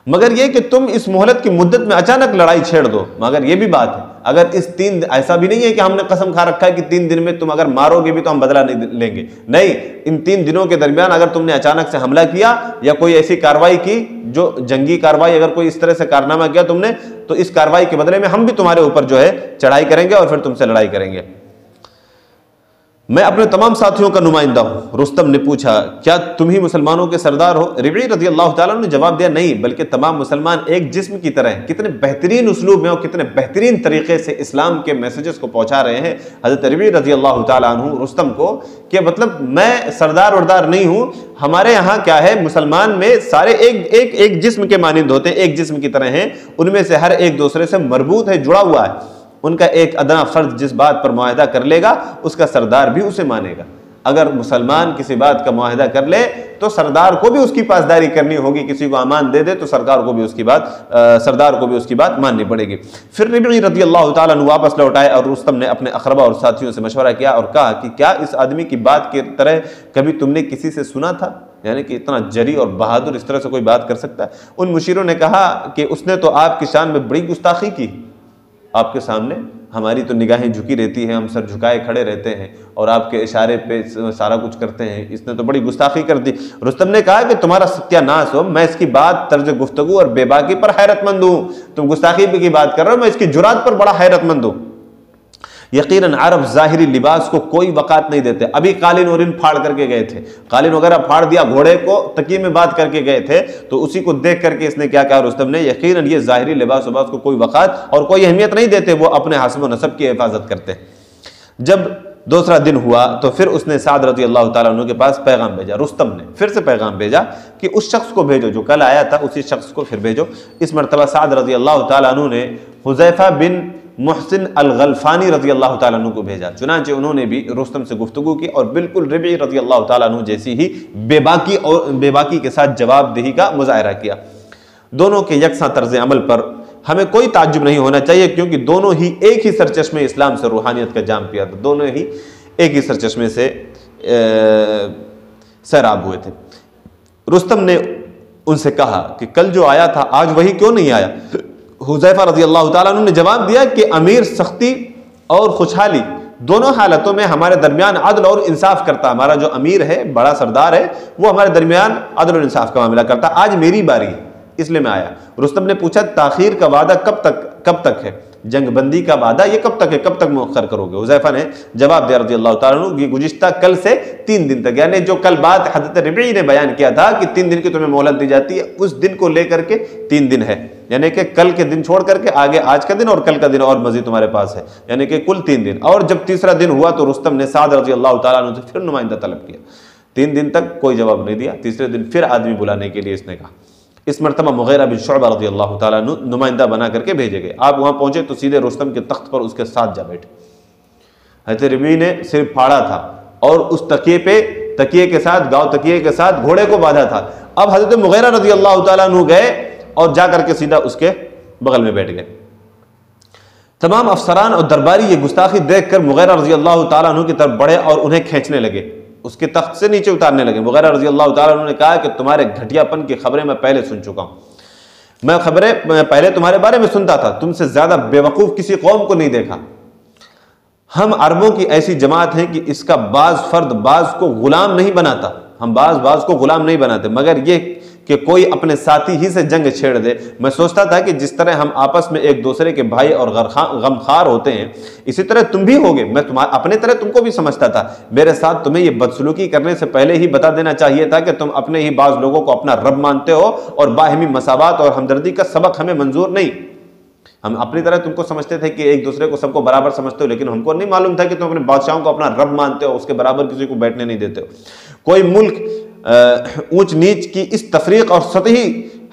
مگر یہ کہ تم اس مہلت کی مدت میں اچانک لڑائی چھیڑ دو۔ مگر یہ بھی بات ہے، اگر اس 3 ایسا بھی نہیں ہے کہ ہم نے قسم کھا رکھا ہے کہ 3 دن میں تم اگر مارو گے بھی تو ہم بدلہ نہیں لیں گے، نہیں، ان 3 دنوں کے درمیان اگر تم نے اچانک سے حملہ کیا یا کوئی ایسی کاروائی کی جو جنگی کاروائی، اگر کوئی اس طرح سے کارنامہ کیا تم نے، تو اس کاروائی کے بدلے میں ہم بھی تمہارے اوپر جو ہے چڑھائی کریں گے اور پھر تم سے لڑائی کریں گے۔ میں اپنے تمام ساتھیوں کا نمائندہ ہوں۔ رستم نے پوچھا، کیا تم ہی مسلمانوں کے سردار ہو؟ ربعی رضی اللہ تعالیٰ نے جواب دیا، نہیں، بلکہ تمام مسلمان ایک جسم کی طرح ہیں۔ کتنے بہترین اسلوب میں اور کتنے بہترین طریقے سے اسلام کے میسیجز کو پہنچا رہے ہیں حضرت ربعی رضی اللہ تعالیٰ عنہ رستم کو، کہ مطلب میں سردار وردار نہیں ہوں، ہمارے یہاں کیا ہے، مسلمان میں سارے ایک جسم کے مانند ہوتے ہیں، ایک جسم کی طرح ہیں، ان میں سے ہر ایک دوسرے سے مربوط ہے، جڑا ہوا ہے۔ ان کا ایک ادنا فرد جس بات پر معاہدہ کر لے گا اس کا سردار بھی اسے مانے گا۔ اگر مسلمان کسی بات کا معاہدہ کر لے تو سردار کو بھی اس کی پاسداری کرنی ہوگی، کسی کو امان دے دے تو سردار کو بھی اس کی بات ماننی پڑے گی۔ پھر ربعی رضی اللہ تعالیٰ نے واپس لوٹائے اور رستم نے اپنے اقربا اور ساتھیوں سے مشورہ کیا اور کہا کہ کیا اس آدمی کی بات کی طرح کبھی تم نے کسی سے سنا تھا؟ یعنی کہ اتنا جری اور بہادر اس طرح سے کوئی بات کر سکتا ہے؟ ان مشیروں نے کہا کہ اس نے تو آپ کی شان میں بڑی گستاخی کی، آپ کے سامنے ہماری تو نگاہیں جھکی رہتی ہیں، ہم سر جھکائے کھڑے رہتے ہیں اور آپ کے اشارے پہ سارا کچھ کرتے ہیں، اس نے تو بڑی گستاخی کر دی۔ رستم نے کہا کہ تمہارا ستیہ ناس ہو، میں اس کی بات، طرز گفتگو اور بے باکی پر حیرت مند ہوں۔ تم گستاخی کی بات کر رہے ہو، میں اس کی جرات پر بڑا حیرت مند ہوں۔ یقیناً عرب ظاہری لباس کو کوئی وقات نہیں دیتے۔ ابھی قالین اور پھاڑ کر کے گئے تھے، قالین وغیرہ پھاڑ دیا، گھوڑے کو تکیے میں بات کر کے گئے تھے، تو اسی کو دیکھ کر کے اس نے کیا کہا رستم نے، یقیناً یہ ظاہری لباس وباس کو کوئی وقات اور کوئی اہمیت نہیں دیتے، وہ اپنے حسب و نسب کی حفاظت کرتے ہیں۔ جب دوسرا دن ہوا تو پھر اس نے سعد رضی اللہ تعالیٰ عنہ کے پاس پیغام بھیجا، رستم نے پھر سے پیغام بھیجا کہ اس شخص کو بھیجو جو کل آیا تھا، اسی شخص کو پھر بھیجو۔ اس مرتبہ سعد رضی اللہ تعالیٰ عنہ نے حذیفہ بن محسن الغلفانی رضی اللہ تعالیٰ عنہ کو بھیجا، چنانچہ انہوں نے بھی رستم سے گفتگو کی اور بالکل ربعی رضی اللہ تعالیٰ عنہ جیسی ہی بے باکی کے ساتھ جواب دہی کا مظاہرہ کیا۔ دونوں کے یکساں طرز عمل پر ہمیں کوئی تعجب نہیں ہونا چاہیے، کیونکہ دونوں ہی ایک ہی سرچشمے اسلام سے روحانیت کا جام پیا تھا، دونوں ہی ایک ہی سرچشمے سے سیراب ہوئے تھے۔ رستم نے ان سے کہا کہ کل جو آیا تھا آج وہی کیوں نہیں آیا؟ حذیفہ رضی اللہ تعالیٰ عنہ نے جواب دیا کہ امیر سختی اور خوشحالی دونوں حالتوں میں ہمارے درمیان عدل اور انصاف کرتا، ہمارا جو امیر ہے، بڑا سردار ہے، وہ ہمارے درمیان عدل اور انصاف کا معاملہ کرتا، آج میری باری ہے اس لیے میں آیا۔ رستم نے پوچھا، تاخیر کا وعدہ کب تک ہے؟ جنگ بندی کا وعدہ یہ کب تک ہے، کب تک مؤخر کرو گے؟ حذیفہ نے جواب دیا رضی اللہ تعالیٰ عنہ، یہ گزشتہ کل سے 3 دن تک، یعنی جو کل بات حضرت ربعی نے بیان کیا تھا کہ 3 دن کی تمہیں مہلت دی جاتی ہے، اس دن کو لے کر کے 3 دن ہے، یعنی کہ کل کے دن چھوڑ کر کے آگے آج کا دن اور کل کا دن اور مزید تمہارے پاس ہے، یعنی کہ کل 3 دن۔ اور جب تیسرا دن ہوا تو رستم نے سعد رضی اللہ تعالیٰ عنہ سے پھر نمائندہ طلب کیا، 3 دن تک کوئی جواب نہیں دیا، تیسرے دن پھر آدمی بلانے کے لیے اس نے کہا۔ اس مرتبہ مغیرہ بن شعبہ رضی اللہ تعالیٰ عنہ نمائندہ بنا کر کے بھیجے گئے۔ آپ وہاں پہنچے تو سیدھے رستم کے تخت پر اس کے ساتھ جا بیٹھے۔ حضرت ربعی نے صرف پھاڑا تھا اور اس تکیے کے ساتھ گھوڑے کو باندھا تھا۔ اب حضرت مغیرہ رضی اللہ تعالیٰ عنہ گئے اور جا کر کے سیدھا اس کے بغل میں بیٹھ گئے۔ تمام افسران اور درباری یہ گستاخی دیکھ کر مغیرہ رضی اللہ تعالیٰ عنہ کی طرف بڑھے اور انہیں کھینچنے لگے، اس کے تخت سے نیچے اتارنے لگے۔ مغیرہ رضی اللہ تعالیٰ عنہ نے کہا کہ تمہارے گھٹیا پن کی خبریں میں پہلے سن چکا ہوں، میں پہلے تمہارے بارے میں سنتا تھا، تم سے زیادہ بے وقوف کسی قوم کو نہیں دیکھا۔ ہم عربوں کی ایسی جماعت ہیں کہ اس کا بعض فرد بعض کو غلام نہیں بناتا، ہم بعض کو غلام نہیں بناتے، مگر یہ کہ کوئی اپنے ساتھی ہی سے جنگ چھیڑ دے۔ میں سوچتا تھا کہ جس طرح ہم آپس میں ایک دوسرے کے بھائی اور غمخوار ہوتے ہیں، اسی طرح تم بھی ہوگے۔ میں اپنے طرح تم کو بھی سمجھتا تھا، میرے ساتھ تمہیں یہ بدسلوکی کرنے سے پہلے ہی بتا دینا چاہیے تھا کہ تم اپنے ہی بعض لوگوں کو اپنا رب مانتے ہو اور باہمی مساوات اور ہمدردی کا سبق ہمیں منظور نہیں۔ ہم اپنی طرح تم کو سمجھتے تھے کہ ایک دوسرے کو سب کو برابر سمجھتے ہو، لیکن ہم کو نہیں معلوم تھا کہ تم اپنے بادشاہوں کو اپنا رب مانتے ہو، اس کے برابر کسی کو بیٹھنے نہیں دیتے ہو۔ کوئی ملک اونچ نیچ کی اس تفریق اور سطحی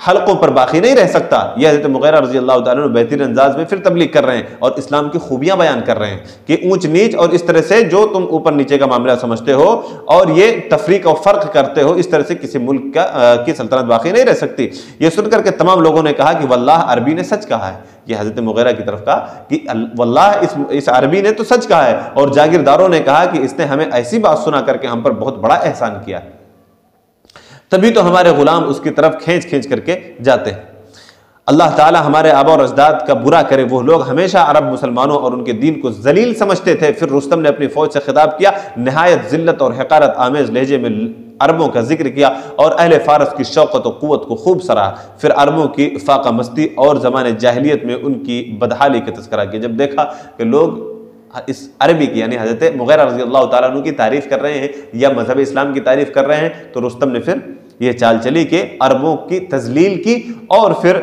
حلقوں پر باقی نہیں رہ سکتا۔ یہ حضرت مغیرہ رضی اللہ تعالیٰ عنہ بہترین انداز میں پھر تبلیغ کر رہے ہیں اور اسلام کی خوبیاں بیان کر رہے ہیں کہ اونچ نیچ اور اس طرح سے جو تم اوپر نیچے کا معاملہ سمجھتے ہو اور یہ تفریق اور فرق کرتے ہو، اس طرح سے کسی ملک کی سلطنت باقی نہیں رہ سکتی۔ یہ سن کر کے تمام لوگوں نے کہا کہ واللہ عربی نے سچ کہا ہے۔ یہ حضرت مغیرہ کی طرف کہا کہ واللہ اس عربی نے تو سچ کہا ہے، اور جاگیرداروں نے کہا کہ اس نے ہمیں ایسی بات سنا کر کے ہم پر بہت بڑا احسان کیا ہے، تبھی تو ہمارے غلام اس کی طرف کھینچ کھینچ کر کے جاتے ہیں۔ اللہ تعالی ہمارے آبا اور اجداد کا برا کرے، وہ لوگ ہمیشہ عرب مسلمانوں اور ان کے دین کو ذلیل سمجھتے تھے۔ پھر رستم نے اپنی فوج سے خطاب کیا، نہایت ذلت اور حقارت آمیز لہجے میں عربوں کا ذکر کیا اور اہل فارس کی شوقت و قوت کو خوب سراہا۔ پھر عربوں کی فاقہ مستی اور زمانے جاہلیت میں ان کی بدحالی کا تذکرہ کیا۔ جب دیکھا کہ لوگ اس عربی کی یعنی حضرت مغیرہ رضی اللہ تعالیٰ عنہ کی تعریف کر رہے ہیں یا مذہب اسلام کی تعریف کر رہے ہیں، تو رستم نے پھر یہ چال چلی کہ عربوں کی تذلیل کی، اور پھر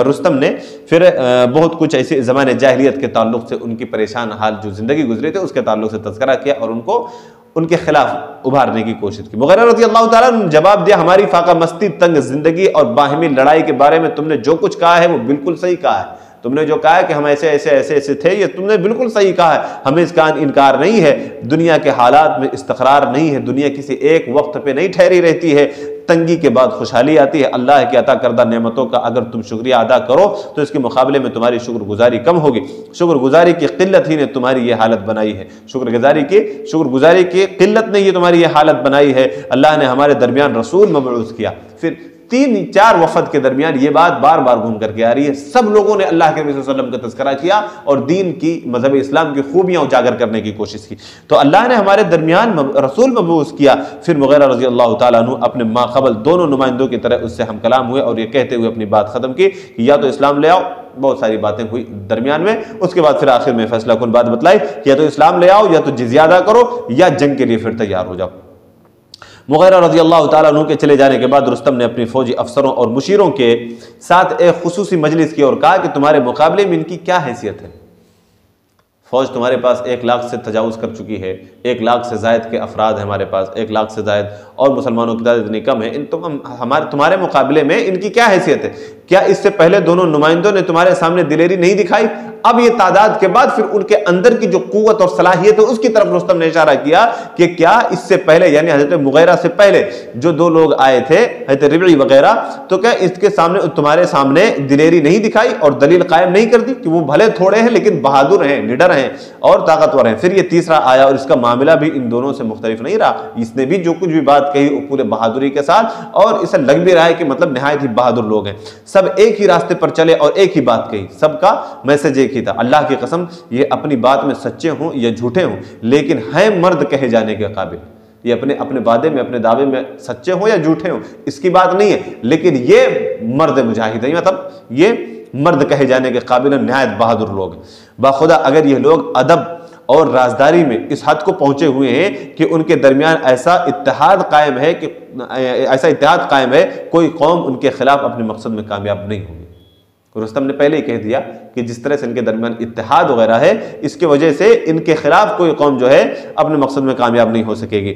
رستم نے پھر بہت کچھ ایسے زمانے جاہلیت کے تعلق سے ان کی پریشان حال جو زندگی گزری تھے اس کے تعلق سے تذکرہ کیا اور ان کو ان کے خلاف ابھارنے کی کوشش کی۔ مغیرہ رضی اللہ تعالیٰ نے جواب دیا، ہماری فاقہ مستی، تنگ زندگی اور باہمی لڑائی کے بارے میں تم نے جو کچھ کہا ہے وہ بالکل صحیح کہا ہے۔ تم نے جو کہا ہے کہ ہم ایسے ایسے ایسے ایسے تھے، یہ تم نے بالکل صحیح کہا ہے، ہمیں اس کا انکار نہیں ہے۔ دنیا کے حالات میں استقرار نہیں ہے، دنیا کسی ایک وقت پہ نہیں ٹھہری رہتی ہے، تنگی کے بعد خوشحالی آتی ہے۔ اللہ کی عطا کردہ نعمتوں کا اگر تم شکریہ ادا کرو تو اس کے مقابلے میں تمہاری شکر گزاری کم ہوگی۔ شکر گزاری کی قلت ہی نے تمہاری یہ حالت بنائی ہے، شکر گزاری کی قلت نے یہ تمہاری یہ حالت بنائی ہے۔ اللہ نے ہمارے درمیان رسول مبعوث کیا۔ پھر 3-4 وفد کے درمیان یہ بات بار بار گھوم کر کے آ رہی ہے۔ سب لوگوں نے اللہ کے نبی صلی اللہ علیہ وسلم کا تذکرہ کیا اور دین کی مذہب اسلام کی خوبیاں اجاگر کرنے کی کوشش کی۔ تو اللہ نے ہمارے درمیان رسول مبعوث کیا۔ پھر مغیرہ رضی اللہ تعالیٰ عنہ اپنے ماقبل دونوں نمائندوں کی طرح اس سے ہم کلام ہوئے اور یہ کہتے ہوئے اپنی بات ختم کی کہ یا تو اسلام لے آؤ۔ بہت ساری باتیں ہوئی درمیان میں، اس کے بعد پھر آخر میں فیصلہ کن بات بتلائی کہ یا تو اسلام لے آؤ یا تو جزیہ ادا کرو یا جنگ کے لیے پھر تیار ہو جاؤ۔ مغیرہ رضی اللہ تعالیٰ عنہ کے چلے جانے کے بعد رستم نے اپنی فوجی افسروں اور مشیروں کے ساتھ ایک خصوصی مجلس کی اور کہا کہ تمہارے مقابلے میں ان کی کیا حیثیت ہے؟ فوج تمہارے پاس 1 لاکھ سے تجاوز کر چکی ہے، 1 لاکھ سے زائد کے افراد ہیں ہمارے پاس، 1 لاکھ سے زائد، اور مسلمانوں کی تعداد اتنی کم ہے، تمہارے مقابلے میں ان کی کیا حیثیت ہے؟ کیا اس سے پہلے دونوں نمائندوں نے تمہارے سامنے دلیری نہیں دکھائی؟ اب یہ تعداد کے بعد پھر ان کے اندر کی جو قوت اور صلاحیت ہے اس کی طرف رستم نے اشارہ کیا کہ کیا اس سے پہلے یعنی حضرت مغیرہ سے پہلے جو 2 لوگ آئے تھے حضرت ربعی وغیرہ، تو کیا اس کے سامنے تمہارے سامنے دلیری نہیں دکھائی اور دلیل قائم نہیں کر دی کہ وہ بھلے تھوڑے ہیں لیکن بہادر ہیں، نڈر ہیں اور طاقتور ہیں؟ پھر یہ تیسرا آیا اور اس کا معاملہ بھی ان دونوں سے مختلف نہیں رہا، اس نے بھی جو کچھ بھی بات کہی وہ پورے بہادری کے ساتھ، اور اسے لگ بھی رہا ہے کہ مطلب نہایت ہی بہادر لوگ ہیں، سب ایک ہی راستے پر چلے اور ایک ہی بات کہی، سب کا میسج ایک ہی تھا۔ اللہ کی قسم یہ اپنی بات میں سچے ہوں یا جھوٹے ہوں لیکن ہیں مرد کہے جانے کے قابل، یہ اپنے وعدے میں اپنے دعوے میں سچے ہوں یا جھوٹے ہوں اس کی بات نہیں ہے، لیکن یہ مرد مجاہد ہے، مطلب یہ مرد کہے جانے کے قابل ہیں، نہایت بہادر لوگ ہیں۔ باخدا اگر یہ لوگ ادب اور رازداری میں اس حد کو پہنچے ہوئے ہیں کہ ان کے درمیان ایسا اتحاد قائم ہے کوئی قوم ان کے خلاف اپنے مقصد میں کامیاب نہیں ہوگی۔ رستم نے پہلے ہی کہہ دیا کہ جس طرح سے ان کے درمیان اتحاد وغیرہ ہے اس کی وجہ سے ان کے خلاف کوئی قوم جو ہے اپنے مقصد میں کامیاب نہیں ہو سکے گی۔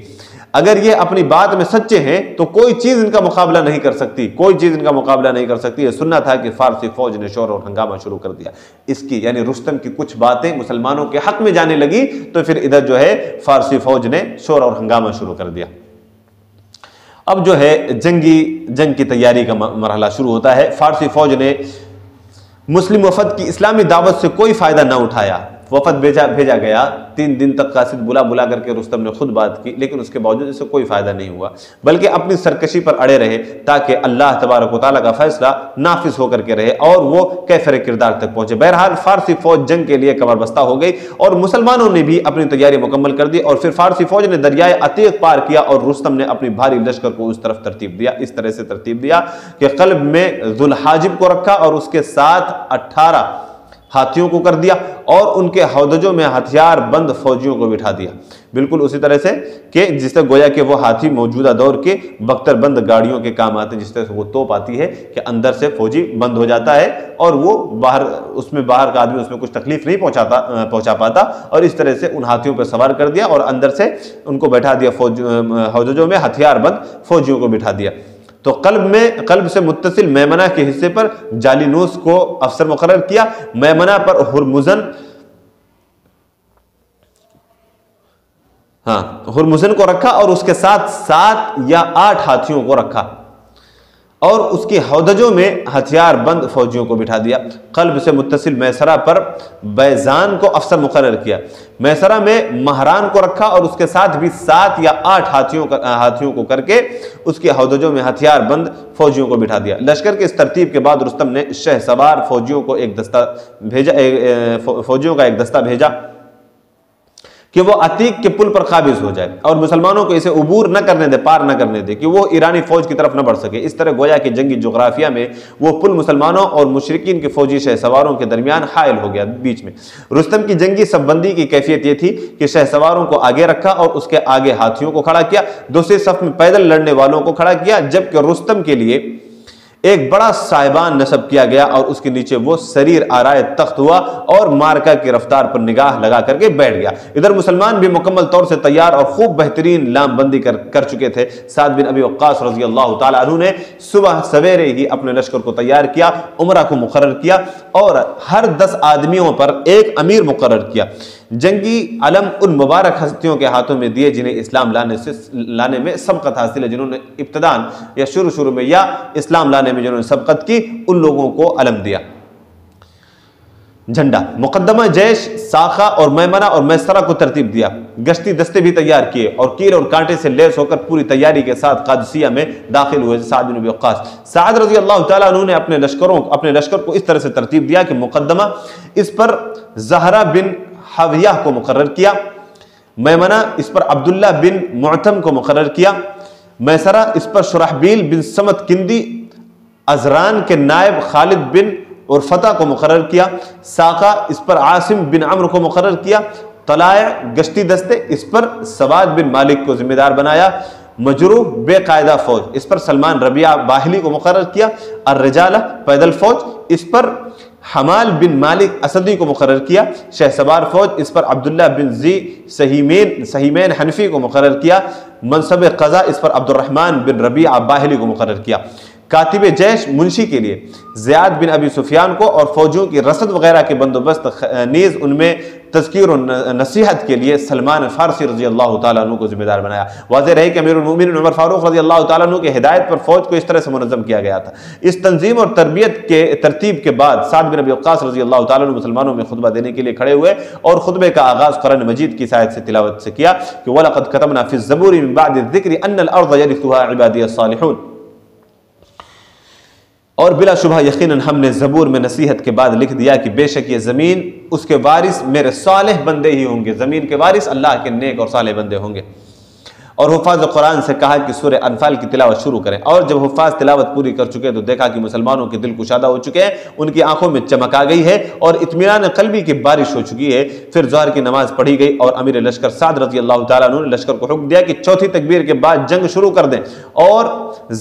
اگر یہ اپنی بات میں سچے ہیں تو کوئی چیز ان کا مقابلہ نہیں کر سکتی، کوئی چیز ان کا مقابلہ نہیں کر سکتی۔ یہ سننا تھا کہ فارسی فوج نے شور اور ہنگامہ شروع کر دیا، اس کی یعنی رستم کی کچھ باتیں مسلمانوں کے حق میں جانے لگی تو پھر ادھر جو ہے فارسی فوج نے شور اور ہنگامہ شروع کر دیا۔ اب جو ہے جنگ کی تیاری کا مرحلہ شروع ہوتا ہے۔ فارسی فوج نے مسلم وفد کی اسلامی دعوت سے کوئی فائدہ نہ اٹھایا۔ وفد بھیجا گیا، 3 دن تک قاصد بلا کر کے رستم نے خود بات کی لیکن اس کے باوجود اس سے کوئی فائدہ نہیں ہوا، بلکہ اپنی سرکشی پر اڑے رہے تاکہ اللہ تبارک و تعالیٰ کا فیصلہ نافذ ہو کر کے رہے اور وہ کیفر کردار تک پہنچے۔ بہرحال فارسی فوج جنگ کے لیے کمر بستہ ہو گئی اور مسلمانوں نے بھی اپنی تیاری مکمل کر دی، اور پھر فارسی فوج نے دریائے عتیق پار کیا اور رستم نے اپنی بھاری لشکر کو اس طرح سے ترتیب دیا کہ قلب میں ذو الحاجب کو رکھا اور اس کے ساتھ 18 ہاتھیوں کو کر دیا اور ان کے ہودجوں میں ہتھیار بند فوجیوں کو بٹھا دیا، بالکل اسی طرح سے کہ جس سے گویا کہ وہ ہاتھی موجودہ دور کے بختر بند گاڑیوں کے کام آتے ہیں، جس طرح سے وہ توپ آتی ہے کہ اندر سے فوجی بند ہو جاتا ہے اور وہ باہر کا آدمی اس میں کچھ تکلیف نہیں پہنچا پاتا، اور اس طرح سے ان ہاتھیوں پر سوار کر دیا اور اندر سے ان کو بیٹھا دیا ہودجوں میں ہتھیار بند فوجیوں کو بٹھا دیا۔ تو قلب سے متصل میمنہ کے حصے پر جالینوس کو افسر مقرر کیا، میمنہ پر ہرمزن کو رکھا اور اس کے ساتھ 7 یا 8 ہاتھیوں کو رکھا اور اس کی ہودجوں میں ہتھیار بند فوجیوں کو بٹھا دیا۔ قلب سے متصل میسرہ پر بیزان کو افسر مقرر کیا، میسرہ میں مہران کو رکھا اور اس کے ساتھ بھی 7 یا 8 ہاتھیوں کو کر کے اس کی ہودجوں میں ہتھیار بند فوجیوں کو بٹھا دیا۔ لشکر کے اس ترتیب کے بعد رستم نے شہ سوار فوجیوں کا ایک دستہ بھیجا کہ وہ عتیق کے پل پر قابض ہو جائے اور مسلمانوں کو اسے عبور نہ کرنے دے، پار نہ کرنے دے، کہ وہ ایرانی فوج کی طرف نہ بڑھ سکے۔ اس طرح گویا کہ جنگی جغرافیہ میں وہ پل مسلمانوں اور مشرکین کے فوجی شہ سواروں کے درمیان حائل ہو گیا بیچ میں۔ رستم کی جنگی صف بندی کی کیفیت یہ تھی کہ شہ سواروں کو آگے رکھا اور اس کے آگے ہاتھیوں کو کھڑا کیا، دوسری صف میں پیدل لڑنے والوں کو کھڑا کیا، جبکہ رستم کے لیے ایک بڑا صاحبان نصب کیا گیا اور اس کے نیچے وہ سریر آرائے تخت ہوا اور مارکا کی رفتار پر نگاہ لگا کر کے بیٹھ گیا۔ ادھر مسلمان بھی مکمل طور سے تیار اور خوب بہترین لام بندی کر چکے تھے۔ سعد بن ابی وقاص رضی اللہ تعالیٰ عنہ نے صبح سویرے ہی اپنے لشکر کو تیار کیا، عمرہ کو مقرر کیا اور ہر 10 آدمیوں پر ایک امیر مقرر کیا۔ جنگی علم ان مبارک ہستیوں کے ہاتھوں میں دیے جنہیں اسلام لانے میں سبقت حاصل ہے، جنہوں نے ابتداءً یا شروع میں یا اسلام لانے میں جنہوں نے سبقت کی، ان لوگوں کو علم دیا۔ جھنڈا مقدمہ جیش ساخہ اور میمنہ اور میسرہ کو ترتیب دیا، گشتی دستے بھی تیار کیے اور کیر اور کانٹے سے لیس ہو کر پوری تیاری کے ساتھ قادسیہ میں داخل ہوئے سعد بن ابی وقاص۔ سعد رضی اللہ تعالیٰ عنہ نے اپنے لشکر کو اس طرح سے ترتیب دیا کہ مقدمہ اس پر زہرہ بن حویہ کو مقرر کیا، میمنہ اس پر عبداللہ بن معتم کو مقرر کیا، میسرہ اس پر شرحبیل بن سمت کندی ازران کے نائب خالد بن عرفتہ کو مقرر کیا، ساقہ اس پر عاصم بن عمرو کو مقرر کیا، طلائع گشتی دستے اس پر سواد بن مالک کو ذمہ دار بنایا، مجروح بے قاعدہ فوج اس پر سلمان ربیعہ باہلی کو مقرر کیا، الرجالہ پیدل فوج اس پر حمال بن مالک اسدی کو مقرر کیا، شہ سوار فوج اس پر عبداللہ بن ذی سہیمین حنفی کو مقرر کیا، منصب قضا اس پر عبد الرحمن بن ربیعہ باہلی کو مقرر کیا، کاتب جیش منشی کے لیے زیاد بن ابی سفیان کو اور فوجوں کی رسد وغیرہ کے بندوبست نیز ان میں تذکیر و نصیحت کے لیے سلمان فارسی رضی اللہ تعالیٰ عنہ کو ذمہ دار بنایا۔ واضح رہے کہ امیر المومنین عمر فاروق رضی اللہ تعالیٰ عنہ کی ہدایت پر فوج کو اس طرح سے منظم کیا گیا تھا۔ اس تنظیم اور تربیت کے ترتیب کے بعد سعد بن ابی وقاص رضی اللہ تعالیٰ عنہ مسلمانوں میں خطبہ دینے کے لیے کھڑے ہوئے اور خطبے کا آغاز قرآن مجید کی آیت سے تلاوت سے کیا کہ وَلَقَدْ كَتَبْنَا فِي الزَّبُورِ مِن بَعْدِ الذِّكْرِ أَنَّ الْأَرْضَ يَرِثُهَا عِبَادِيَ الصَّالِحُونَ، اور بلا شبہ یقیناً ہم نے زبور میں نصیحت کے بعد لکھ دیا کہ بے شک یہ زمین اس کے وارث میرے صالح بندے ہی ہوں گے، زمین کے وارث اللہ کے نیک اور صالح بندے ہوں گے۔ اور حفاظ قرآن سے کہا کہ سورہ انفال کی تلاوت شروع کریں، اور جب حفاظ تلاوت پوری کر چکے تو دیکھا کہ مسلمانوں کے دل کشادہ ہو چکے ہیں، ان کی آنکھوں میں چمک آ گئی ہے اور اطمینان قلبی کی بارش ہو چکی ہے۔ پھر ظہر کی نماز پڑھی گئی اور امیر لشکر سعد رضی اللہ تعالیٰ عنہ نے لشکر کو حکم دیا کہ چوتھی تکبیر کے بعد جنگ شروع کر دیں اور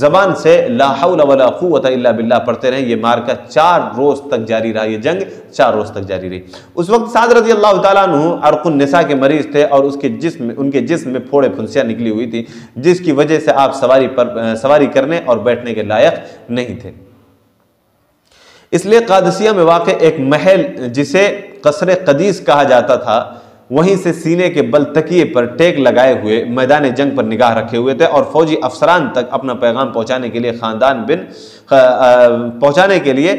زبان سے لا حول ولا قوت الا باللہ پڑھتے رہیں۔ یہ مارکہ 4 روز تک جاری رہا، یہ جنگ 4 روز تک جاری رہی۔ اس وقت سعد رضی اللہ تعالیٰ عنہ عرق النساء کے مریض تھے اور ان کے جسم میں پھوڑے پھنسیاں نکلی ہوئی تھی، جس کی وجہ سے آپ سواری کرنے اور بیٹھنے کے لائق نہیں تھے۔ اس لیے قادسیہ میں واقع ایک محل جسے قصر قدیس کہا جاتا تھا، وہیں سے سینے کے بل تکیے پر ٹیک لگائے ہوئے میدان جنگ پر نگاہ رکھے ہوئے تھے اور فوجی افسران تک اپنا پیغام پہنچانے کے لیے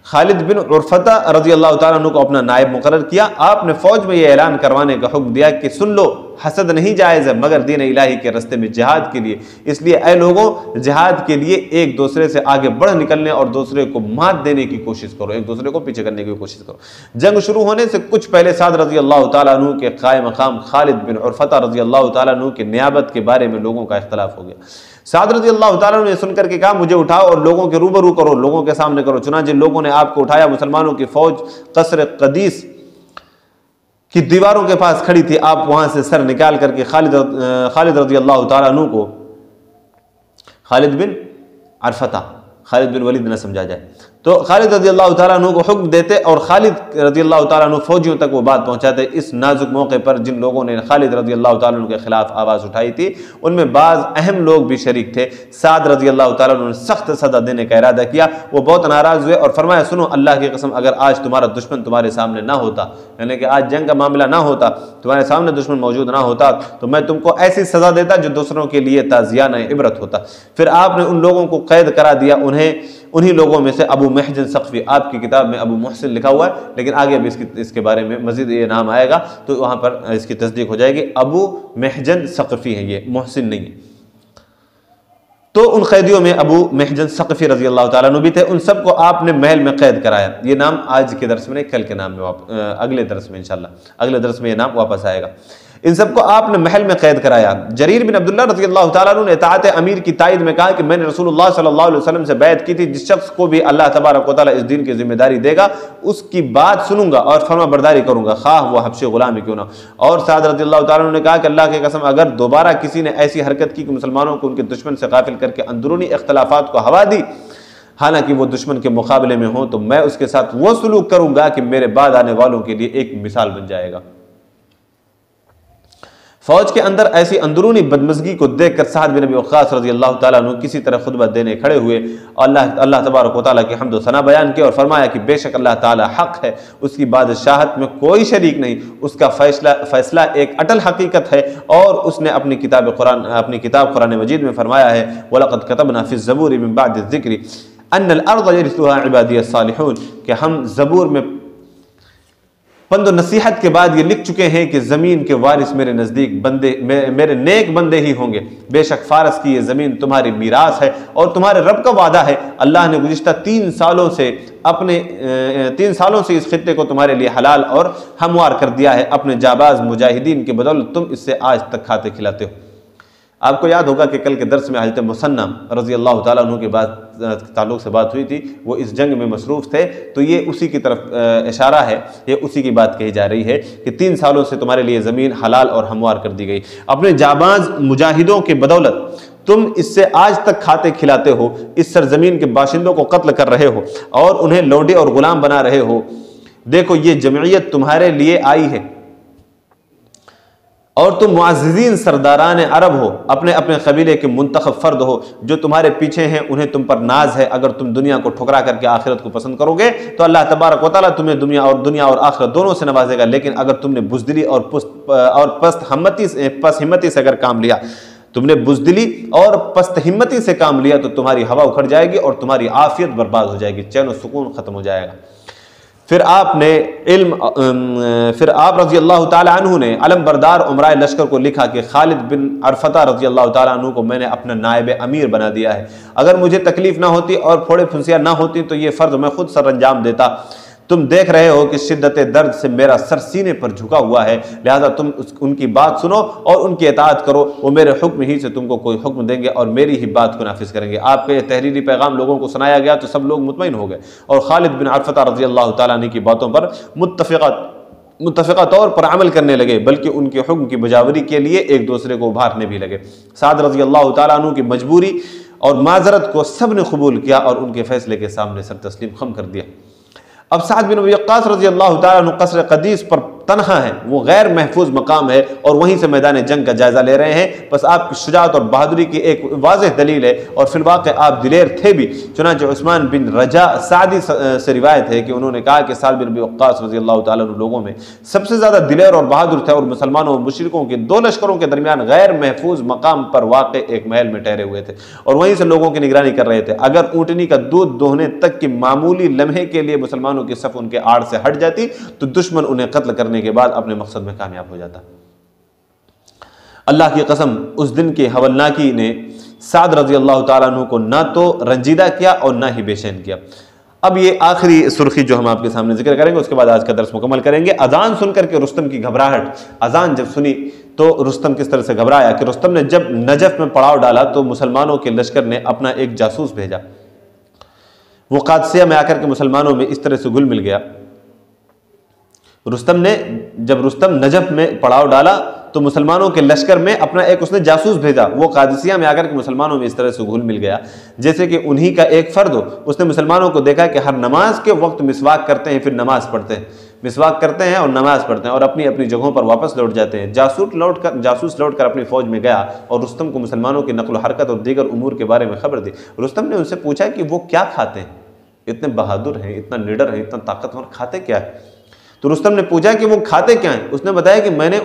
خالد بن عرفتہ رضی اللہ تعالیٰ عنہ کو اپنا نائب مقرر کیا۔ آپ نے فوج میں یہ اعلان کروانے کا حکم دیا کہ سن لو، حسد نہیں جائز ہے مگر دین الہی کے راستے میں جہاد کے لیے، اس لیے اے لوگوں جہاد کے لیے ایک دوسرے سے آگے بڑھ نکلنے اور دوسرے کو مات دینے کی کوشش کرو، ایک دوسرے کو پیچھے کرنے کی کوشش کرو۔ جنگ شروع ہونے سے کچھ پہلے سعد رضی اللہ تعالیٰ عنہ کے قائم مقام خالد بن عرفتہ رضی اللہ تعالیٰ عنہ کے نیابت کے بارے میں لوگوں کا اختلاف ہو گیا۔ سعد رضی اللہ تعالیٰ عنہ نے سن کر کے کہا مجھے اٹھاؤ اور لوگوں کے روبرو کرو، لوگوں کے سامنے کرو۔ چنانچہ لوگوں نے آپ کو اٹھایا، مسلمانوں کی فوج قصر قدیس کی دیواروں کے پاس کھڑی تھی، آپ وہاں سے سر نکال کر کے خالد رضی اللہ تعالیٰ عنہ کو خالد بن عرفتہ، خالد بن ولید نہ سمجھا جائے، تو خالد رضی اللہ تعالیٰ عنہ کو حکم دیتے اور خالد رضی اللہ تعالیٰ عنہ فوجیوں تک وہ بات پہنچاتے۔ اس نازک موقع پر جن لوگوں نے خالد رضی اللہ تعالیٰ عنہ کے خلاف آواز اٹھائی تھی ان میں بعض اہم لوگ بھی شریک تھے۔ سعد رضی اللہ تعالیٰ عنہ نے سخت سزا دینے کا ارادہ کیا، وہ بہت ناراض ہوئے اور فرمایا سنو اللہ کی قسم اگر آج تمہارا دشمن تمہارے سامنے نہ ہوتا، یعنی کہ آج جنگ کا معاملہ نہ ہوتا، تمہارے سامنے دشمن موجود نہ ہوتا تو میں تم کو ایسی سزا دیتا جو دوسروں کے لیے تعزیانہ عبرت ہوتا۔ پھر آپ نے ان لوگوں کو قید کرا دیا، انہی لوگوں میں سے ابو محجن ثقفی، آپ کی کتاب میں ابو محسن لکھا ہوا ہے لیکن آگے بھی اس کے بارے میں مزید یہ نام آئے گا تو وہاں پر اس کی تصدیق ہو جائے گی، ابو محجن ثقفی ہے، یہ محسن نہیں ہے۔ تو ان قیدیوں میں ابو محجن ثقفی رضی اللہ تعالیٰ عنہ بھی تھے، ان سب کو آپ نے محل میں قید کرایا۔ یہ نام آج کے درس میں نہیں، کل کے نام میں اگلے درس میں انشاءاللہ اگلے درس میں یہ نام واپس آئے گا۔ ان سب کو آپ نے محل میں قید کرایا۔ جریر بن عبداللہ رضی اللہ تعالیٰ عنہ نے اطاعت امیر کی تائید میں کہا کہ میں نے رسول اللہ صلی اللہ علیہ وسلم سے بیعت کی تھی جس شخص کو بھی اللہ تبارک و تعالیٰ اس دین کی ذمہ داری دے گا اس کی بات سنوں گا اور فرما برداری کروں گا خواہ وہ حبشی غلام ہی کیوں نہ۔ اور سعد رضی اللہ تعالیٰ عنہ نے کہا کہ اللہ کی قسم اگر دوبارہ کسی نے ایسی حرکت کی کہ مسلمانوں کو ان کے دشمن سے غافل کر کے اندرونی اختلافات کو ہوا دی حالانکہ وہ دشمن کے مقابلے میں ہوں تو میں اس کے ساتھ وہ سلوک کروں گا کہ میرے بعد آنے والوں کے لیے ایک مثال بن جائے گا۔ فوج کے اندر ایسی اندرونی بدمزگی کو دیکھ کر سعد بن ابی وقاص رضی اللہ تعالیٰ عنہ کسی طرح خطبہ دینے کھڑے ہوئے، اللہ تبارک و تعالیٰ کی حمد و ثنا بیان کیا اور فرمایا کہ بے شک اللہ تعالیٰ حق ہے، اس کی بادشاہت میں کوئی شریک نہیں، اس کا فیصلہ ایک اٹل حقیقت ہے، اور اس نے اپنی کتاب قرآن مجید میں فرمایا ہے وَلَقَدْ كَتَبْنَا فِي الزَّبُورِ مِن بَعْدِ الذِّكْرِ أَنَّ الْأَرْضَ يَرِثُهَا عِبَادِيَ الصَّالِحُونَ کہ ہم زبور میں پند و نصیحت کے بعد یہ لکھ چکے ہیں کہ زمین کے وارث میرے نزدیک بندے میرے نیک بندے ہی ہوں گے، بے شک فارس کی یہ زمین تمہاری میراث ہے اور تمہارے رب کا وعدہ ہے، اللہ نے گزشتہ 3 سالوں سے اس خطے کو تمہارے لیے حلال اور ہموار کر دیا ہے، اپنے جاباز مجاہدین کے بدولت تم اس سے آج تک کھاتے کھلاتے ہو۔ آپ کو یاد ہوگا کہ کل کے درس میں حضرت مثنی رضی اللہ تعالیٰ عنہ کے تعلق سے بات ہوئی تھی، وہ اس جنگ میں مصروف تھے، تو یہ اسی کی طرف اشارہ ہے، یہ اسی کی بات کہی جا رہی ہے کہ 3 سالوں سے تمہارے لیے زمین حلال اور ہموار کر دی گئی، اپنے جاباز مجاہدوں کے بدولت تم اس سے آج تک کھاتے کھلاتے ہو، اس سرزمین کے باشندوں کو قتل کر رہے ہو اور انہیں لونڈے اور غلام بنا رہے ہو۔ دیکھو یہ جمعیت تمہارے لیے آئی ہے اور تم معززین سرداران عرب ہو، اپنے اپنے قبیلے کے منتخب فرد ہو، جو تمہارے پیچھے ہیں انہیں تم پر ناز ہے، اگر تم دنیا کو ٹھکرا کر کے آخرت کو پسند کرو گے تو اللہ تبارک و تعالیٰ تمہیں دنیا اور آخرت دونوں سے نوازے گا، لیکن اگر تم نے بزدلی اور پست ہمتی سے اگر کام لیا، تم نے بزدلی اور پست ہمتی سے کام لیا تو تمہاری ہوا اکھڑ جائے گی اور تمہاری عافیت برباد ہو جائے گی، چین و سکون ختم ہو جائے گا۔ پھر آپ رضی اللہ تعالیٰ عنہ نے علم بردار عمرائے لشکر کو لکھا کہ خالد بن عرفتہ رضی اللہ تعالیٰ عنہ کو میں نے اپنا نائب امیر بنا دیا ہے، اگر مجھے تکلیف نہ ہوتی اور پھوڑے پھنسیاں نہ ہوتی تو یہ فرض میں خود سر انجام دیتا۔ تم دیکھ رہے ہو کہ شدت درد سے میرا سر سینے پر جھکا ہوا ہے، لہذا تم ان کی بات سنو اور ان کی اطاعت کرو، وہ میرے حکم ہی سے تم کو کوئی حکم دیں گے اور میری ہی بات کو نافذ کریں گے۔ آپ کا یہ تحریری پیغام لوگوں کو سنایا گیا تو سب لوگ مطمئن ہو گئے اور خالد بن عرفتہ رضی اللہ تعالیٰ عنہ کی باتوں پر متفقہ طور پر عمل کرنے لگے، بلکہ ان کے حکم کی بجاوری کے لیے ایک دوسرے کو ابھارنے بھی لگے۔ سعد رضی اللہ تعالیٰ عنہ کی مجبوری اور معذرت کو سب نے قبول کیا اور ان کے فیصلے کے سامنے سر تسلیم خم کر دیا۔ اب سعد بن ابی وقاص رضی اللہ تعالیٰ عنہ قصر قدیس پر تنہا ہے، وہ غیر محفوظ مقام ہے اور وہیں سے میدان جنگ کا جائزہ لے رہے ہیں، بس آپ کی شجاعت اور بہادری کی ایک واضح دلیل ہے اور فی الواقع آپ دلیر تھے بھی، چنانچہ عثمان بن رجا سعدی سے روایت ہے کہ انہوں نے کہا کہ سعد بن ابی وقاص رضی اللہ تعالیٰ عنہ لوگوں میں سب سے زیادہ دلیر اور بہادر تھے اور مسلمانوں اور مشرکوں کے 2 لشکروں کے درمیان غیر محفوظ مقام پر واقع ایک محل میں ٹھہرے ہوئے تھے اور وہیں سے لوگوں کی نگرانی کر رہے تھے۔ اگر اونٹنی کا دودھ دوہنے تک کی معمولی لمحے کے لیے مسلمانوں کی صف ان کے آڑ سے ہٹ جاتی تو دشمن انہیں قتل کرنے کے بعد اپنے مقصد میں کامیاب ہو جاتا۔ اللہ کی قسم اس دن کی ہولناکی نے سعد رضی اللہ تعالیٰ عنہ کو نہ تو رنجیدہ کیا اور نہ ہی بے چین کیا۔ اب یہ آخری سرخی جو ہم آپ کے سامنے ذکر کریں گے، اس کے بعد آج کا درس مکمل کریں گے۔ اذان سن کر کے رستم کی گھبراہٹ، اذان جب سنی تو رستم کس طرح سے گھبرایا کہ رستم نے جب نجف میں پڑاؤ ڈالا تو مسلمانوں کے لشکر نے اپنا ایک جاسوس بھیجا، وہ قادسیہ میں آ کر کے مسلمانوں میں اس طرح سے گل مل گیا۔ جب رستم نجف میں پڑاؤ ڈالا تو مسلمانوں کے لشکر میں اپنا ایک اس نے جاسوس بھیجا، وہ قادسیہ میں آ کر کے مسلمانوں میں اس طرح سے گھل مل گیا جیسے کہ انہی کا ایک فرد ہو۔ اس نے مسلمانوں کو دیکھا کہ ہر نماز کے وقت مسواک کرتے ہیں، پھر نماز پڑھتے ہیں، مسواک کرتے ہیں اور نماز پڑھتے ہیں اور اپنی اپنی جگہوں پر واپس لوٹ جاتے ہیں۔ جاسوس لوٹ کر اپنی فوج میں گیا اور رستم کو مسلمانوں کی نقل و حرکت اور دیگر امور کے بارے میں خبر دی۔ رستم نے ان سے پوچھا کہ وہ کیا کھاتے ہیں، اتنے بہادر ہیں، اتنا نڈر ہیں، اتنا طاقتور، کھاتے کیا ہے؟ تو رستم نے پوچھا کہ وہ کھاتے کیا ہیں؟ اس نے بتایا کہ میں نے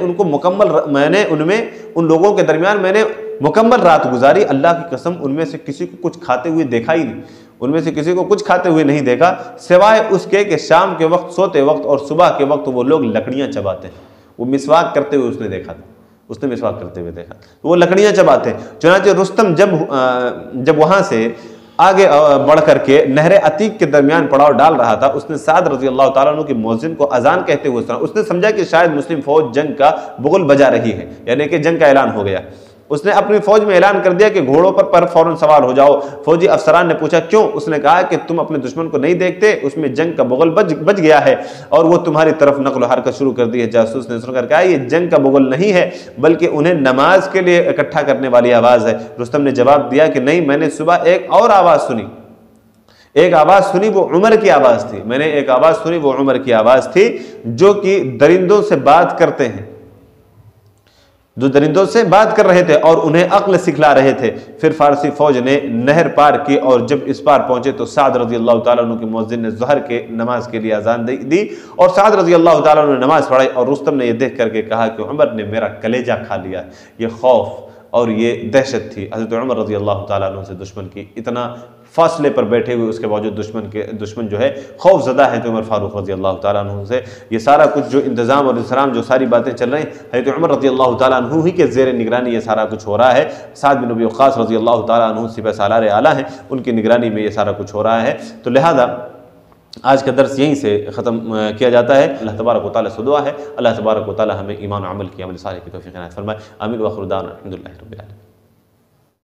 ان لوگوں کے درمیان میں نے مکمل رات گزاری، اللہ کی قسم ان میں سے کسی کو کچھ کھاتے ہوئے دیکھا ہی نہیں، ان میں سے کسی کو کچھ کھاتے ہوئے نہیں دیکھا سوائے اس کے کہ شام کے وقت سوتے وقت اور صبح کے وقت وہ لوگ لکڑیاں چباتے ہیں۔ وہ مسواک کرتے ہوئے اس نے دیکھا تھا، اس نے مسواک کرتے ہوئے دیکھا، وہ لکڑیاں چباتے ہیں۔ چنانچہ رستم جب وہاں سے آگے بڑھ کر کے نہر عتیق کے درمیان پڑاؤ ڈال رہا تھا، اس نے سعد رضی اللہ تعالیٰ عنہ کے مؤذن کو اذان کہتے ہوئے سنا۔ اس نے سمجھا کہ شاید مسلم فوج جنگ کا بغل بجا رہی ہے، یعنی کہ جنگ کا اعلان ہو گیا۔ اس نے اپنی فوج میں اعلان کر دیا کہ گھوڑوں پر فوراً سوار ہو جاؤ۔ فوجی افسران نے پوچھا کیوں؟ اس نے کہا کہ تم اپنے دشمن کو نہیں دیکھتے، اس میں جنگ کا بغل بج گیا ہے اور وہ تمہاری طرف نقل و حرکت شروع کر دی ہے۔ جاسوس نے سن کر کہا یہ جنگ کا بغل نہیں ہے بلکہ انہیں نماز کے لیے اکٹھا کرنے والی آواز ہے۔ رستم نے جواب دیا کہ نہیں، میں نے صبح ایک اور آواز سنی، وہ عمر کی آواز تھی، میں نے ایک آواز سنی، وہ عمر کی آواز تھی جو کہ درندوں سے بات کرتے ہیں، جو درندوں سے بات کر رہے تھے اور انہیں عقل سکھلا رہے تھے۔ پھر فارسی فوج نے نہر پار کی اور جب اس پار پہنچے تو سعد رضی اللہ تعالیٰ عنہ کے مؤذن نے ظہر کے نماز کے لیے اذان دی اور سعد رضی اللہ تعالیٰ عنہ نے نماز پڑھائی اور رستم نے یہ دیکھ کر کے کہا کہ عمر نے میرا کلیجہ کھا لیا۔ یہ خوف اور یہ دہشت تھی حضرت عمر رضی اللہ تعالیٰ عنہ سے دشمن کی، اتنا فاصلے پر بیٹھے ہوئے اس کے باوجود دشمن جو ہے خوف زدہ ہے تو عمر فاروق رضی اللہ تعالیٰ عنہ سے۔ یہ سارا کچھ جو انتظام اور انصرام، جو ساری باتیں چل رہی ہیں، حضرت عمر رضی اللہ تعالیٰ عنہ ہی کے زیر نگرانی یہ سارا کچھ ہو رہا ہے۔ سعد بن ابی وقاص رضی اللہ تعالیٰ عنہ سپہ سالار اعلیٰ ہیں، ان کی نگرانی میں یہ سارا کچھ ہو رہا ہے۔ تو لہذا آج کا درس یہیں سے ختم کیا جاتا ہے۔ اللہ تبارک و تعالیٰ سے دعا ہے اللہ تبارک و تعالیٰ ہمیں ایمان و عمل کی، عمل صالح کی توفیق عنایت فرمائے۔ آمین۔ وآخر دعوانا الحمد للہ رب العالمین۔